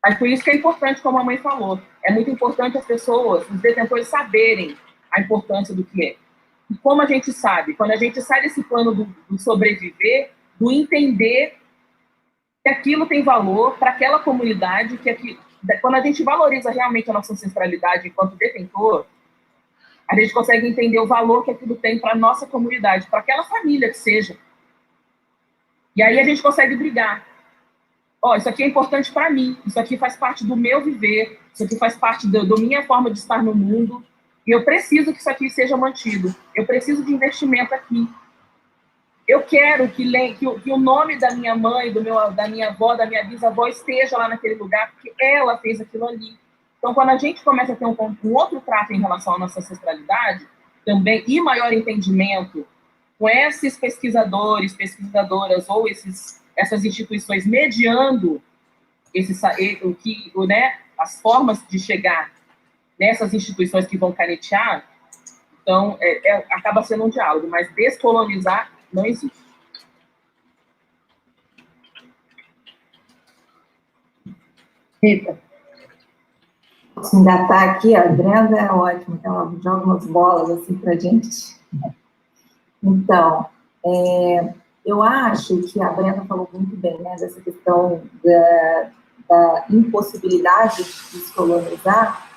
Mas por isso que é importante, como a mãe falou, é muito importante as pessoas, os detentores, saberem a importância do que é. E como a gente sabe? Quando a gente sai desse plano do sobreviver, do entender que aquilo tem valor para aquela comunidade, quando a gente valoriza realmente a nossa ancestralidade enquanto detentor, a gente consegue entender o valor que aquilo tem para a nossa comunidade, para aquela família que seja. E aí a gente consegue brigar. Isso aqui é importante para mim, isso aqui faz parte do meu viver, isso aqui faz parte da minha forma de estar no mundo, e eu preciso que isso aqui seja mantido. Eu preciso de investimento aqui. Eu quero que o nome da minha mãe, da minha avó, da minha bisavó esteja lá naquele lugar, porque ela fez aquilo ali. Então, quando a gente começa a ter um outro trato em relação à nossa ancestralidade, também, e maior entendimento com esses pesquisadores, pesquisadoras, ou essas instituições mediando as formas de chegar nessas instituições que vão canetear, então, acaba sendo um diálogo, mas descolonizar não existe. Rita. Posso engatar aqui, a Brenda é ótima, ela joga umas bolas assim para a gente. Então, eu acho que a Brenda falou muito bem, né, dessa questão da impossibilidade de descolonizar,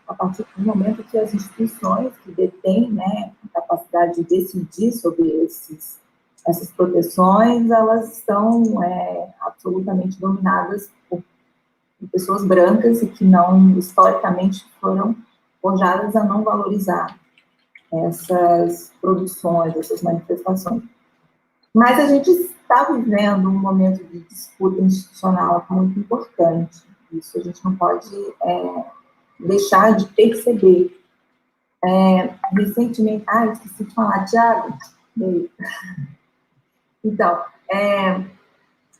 a partir do momento que as instituições que detêm, né, a capacidade de decidir sobre essas proteções, elas estão absolutamente dominadas por pessoas brancas e que não, historicamente, foram forjadas a não valorizar essas produções, essas manifestações. Mas a gente está vivendo um momento de disputa institucional muito importante. Isso a gente não pode deixar de perceber. Recentemente... esqueci de falar, Thiago. Então,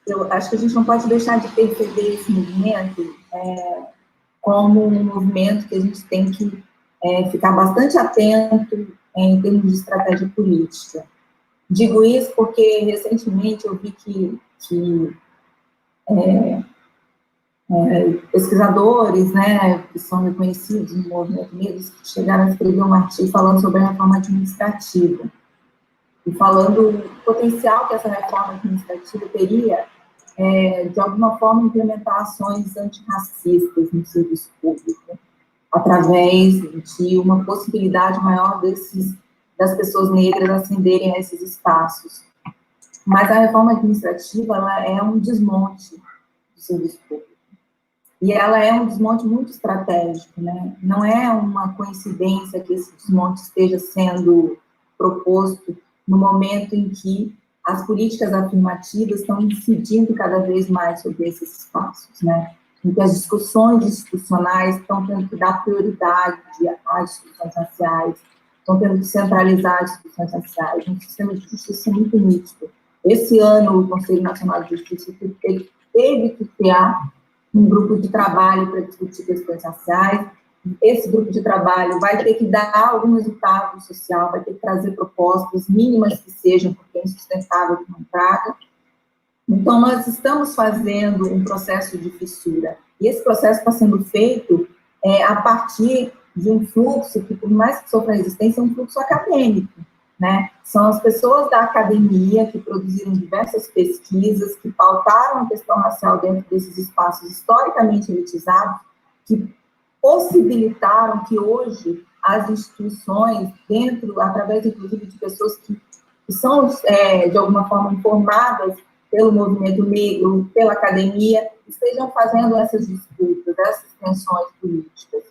eu acho que a gente não pode deixar de perceber esse movimento como um movimento que a gente tem que ficar bastante atento em termos de estratégia política. Digo isso porque, recentemente, eu vi que pesquisadores, né, que são reconhecidos no movimento negro, chegaram a escrever um artigo falando sobre a reforma administrativa, e falando o potencial que essa reforma administrativa teria de alguma forma, implementar ações antirracistas no serviço público, através de uma possibilidade maior das pessoas negras ascenderem a esses espaços. Mas a reforma administrativa, ela é um desmonte do serviço público. E ela é um desmonte muito estratégico, né? Não é uma coincidência que esse desmonte esteja sendo proposto no momento em que as políticas afirmativas estão incidindo cada vez mais sobre esses espaços, né? Em que as discussões institucionais estão tendo que dar prioridade às discussões raciais, estão tendo que centralizar as discussões raciais, um sistema de justiça muito nítido. Esse ano, o Conselho Nacional de Justiça teve que criar um grupo de trabalho para discutir questões raciais. Esse grupo de trabalho vai ter que dar algum resultado social, vai ter que trazer propostas mínimas que sejam, porque é insustentável que não traga. Então, nós estamos fazendo um processo de fissura. E esse processo está sendo feito a partir de um fluxo que, por mais que sofra resistência, é um fluxo acadêmico, né? São as pessoas da academia que produziram diversas pesquisas, que pautaram a questão racial dentro desses espaços historicamente elitizados, que possibilitaram que hoje as instituições, através inclusive de pessoas que são, de alguma forma, informadas pelo movimento negro, pela academia, estejam fazendo essas disputas, essas tensões políticas.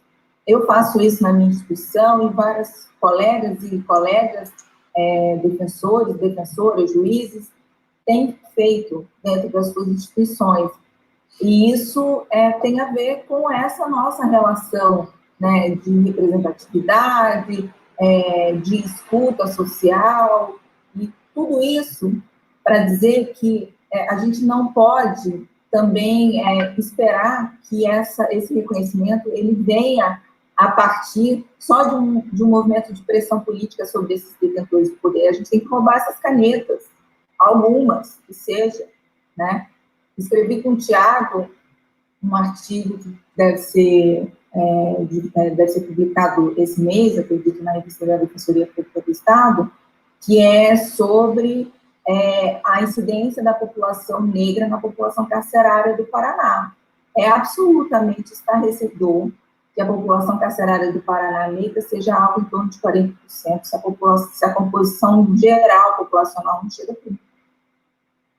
Eu faço isso na minha instituição e várias colegas e colegas, defensores, defensoras, juízes, têm feito dentro das suas instituições. E isso tem a ver com essa nossa relação, né, de representatividade, de escuta social, e tudo isso para dizer que a gente não pode também esperar que esse reconhecimento ele venha a partir só de um movimento de pressão política sobre esses detentores do poder. A gente tem que roubar essas canetas, algumas, que seja, né? Escrevi com o Tiago um artigo que deve ser publicado esse mês, acredito, na revista da Defensoria Pública do Estado, que é sobre a incidência da população negra na população carcerária do Paraná. É absolutamente estarrecedor que a população carcerária do Paraná negra seja algo em torno de 40%, se a composição geral populacional não chega a 30%.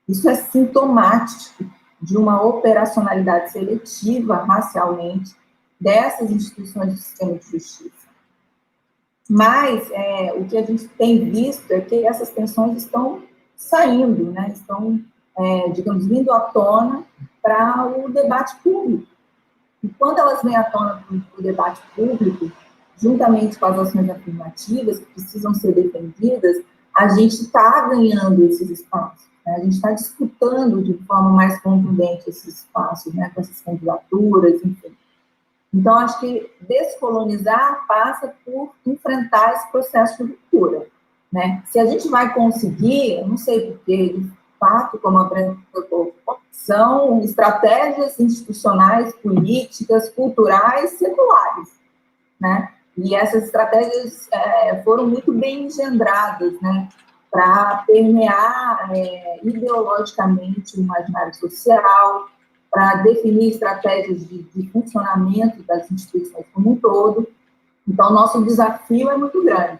Isso é sintomático de uma operacionalidade seletiva, racialmente, dessas instituições do sistema de justiça. Mas o que a gente tem visto é que essas tensões estão saindo, né? Estão, digamos, vindo à tona para o debate público. E quando elas vêm à tona para o debate público, juntamente com as ações afirmativas que precisam ser defendidas, a gente está ganhando esses espaços. Né? A gente está disputando de forma mais contundente esses espaços, né? Com essas candidaturas, enfim. Então, acho que descolonizar passa por enfrentar esse processo de ruptura. Né? Se a gente vai conseguir, eu não sei porque, de fato, como a Brenda colocou, são estratégias institucionais, políticas, culturais, seculares, né? E essas estratégias foram muito bem engendradas, né? Para permear ideologicamente o imaginário social, para definir estratégias de funcionamento das instituições como um todo. Então, nosso desafio é muito grande.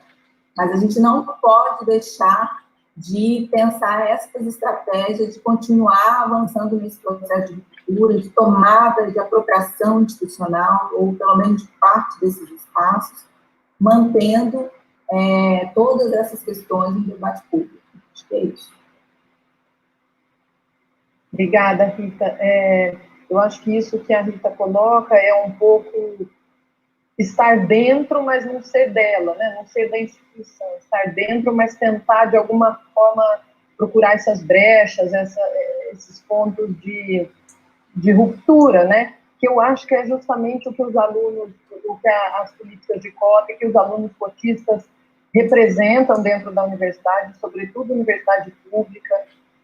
Mas a gente não pode deixar de pensar essas estratégias, de continuar avançando nesse processo de ruptura, de tomada, de apropriação institucional, ou pelo menos de parte desses espaços, mantendo todas essas questões no debate público. Acho que é isso. Obrigada, Rita. Eu acho que isso que a Rita coloca é um pouco estar dentro, mas não ser dela, né? Não ser da instituição, estar dentro, mas tentar, de alguma forma, procurar essas brechas, esses pontos de ruptura, né? Que eu acho que é justamente o que os alunos, as políticas de cota, que os alunos cotistas representam dentro da universidade, sobretudo universidade pública,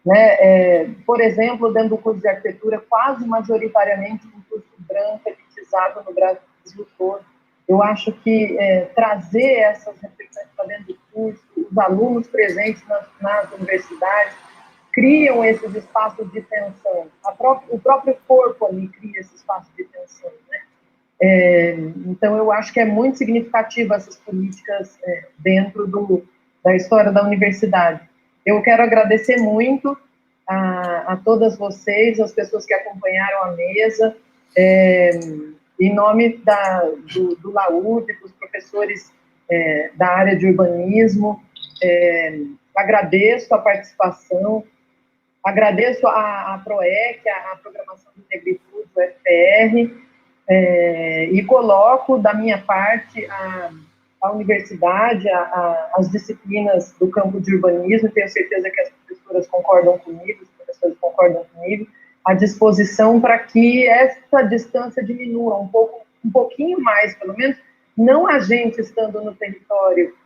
né? Por exemplo, dentro do curso de arquitetura, quase majoritariamente um curso branco, elitizado no Brasil todo. Eu acho que trazer essas reflexões para dentro do curso, os alunos presentes nas universidades, criam esses espaços de tensão. O próprio corpo ali cria esse espaço de tensão, né? Então, eu acho que é muito significativo essas políticas dentro da história da universidade. Eu quero agradecer muito a todas vocês, as pessoas que acompanharam a mesa, em nome do LAURB, dos professores da área de urbanismo, agradeço a participação, agradeço a PROEC, a Programação de Negritude, o FPR, e coloco da minha parte a universidade, as disciplinas do campo de urbanismo, tenho certeza que as professoras concordam comigo, os professores concordam comigo, à disposição para que essa distância diminua um pouquinho mais, pelo menos, não a gente estando no território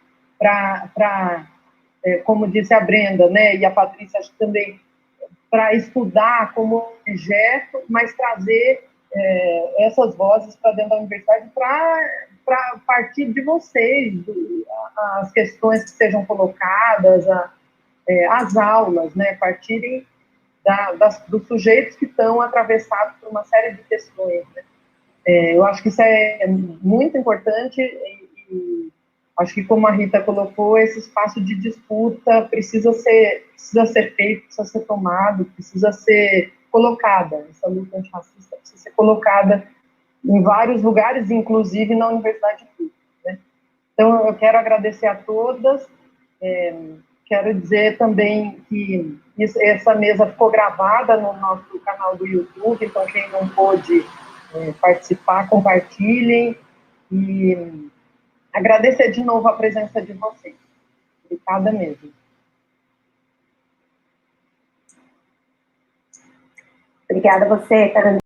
como disse a Brenda, né, e a Patrícia, acho que também, para estudar como objeto, mas trazer essas vozes para dentro da universidade para partir de vocês, as questões que sejam colocadas, as aulas, né, partirem dos sujeitos que estão atravessados por uma série de questões. Né? Eu acho que isso é muito importante e acho que, como a Rita colocou, esse espaço de disputa precisa ser feito, precisa ser tomado, precisa ser colocada, essa luta antirracista precisa ser colocada em vários lugares, inclusive na Universidade Pública, né? Então, eu quero agradecer a todas, quero dizer também que essa mesa ficou gravada no nosso canal do YouTube, então quem não pôde participar, compartilhem, e agradecer de novo a presença de vocês. Obrigada mesmo. Obrigada a você, Carolina.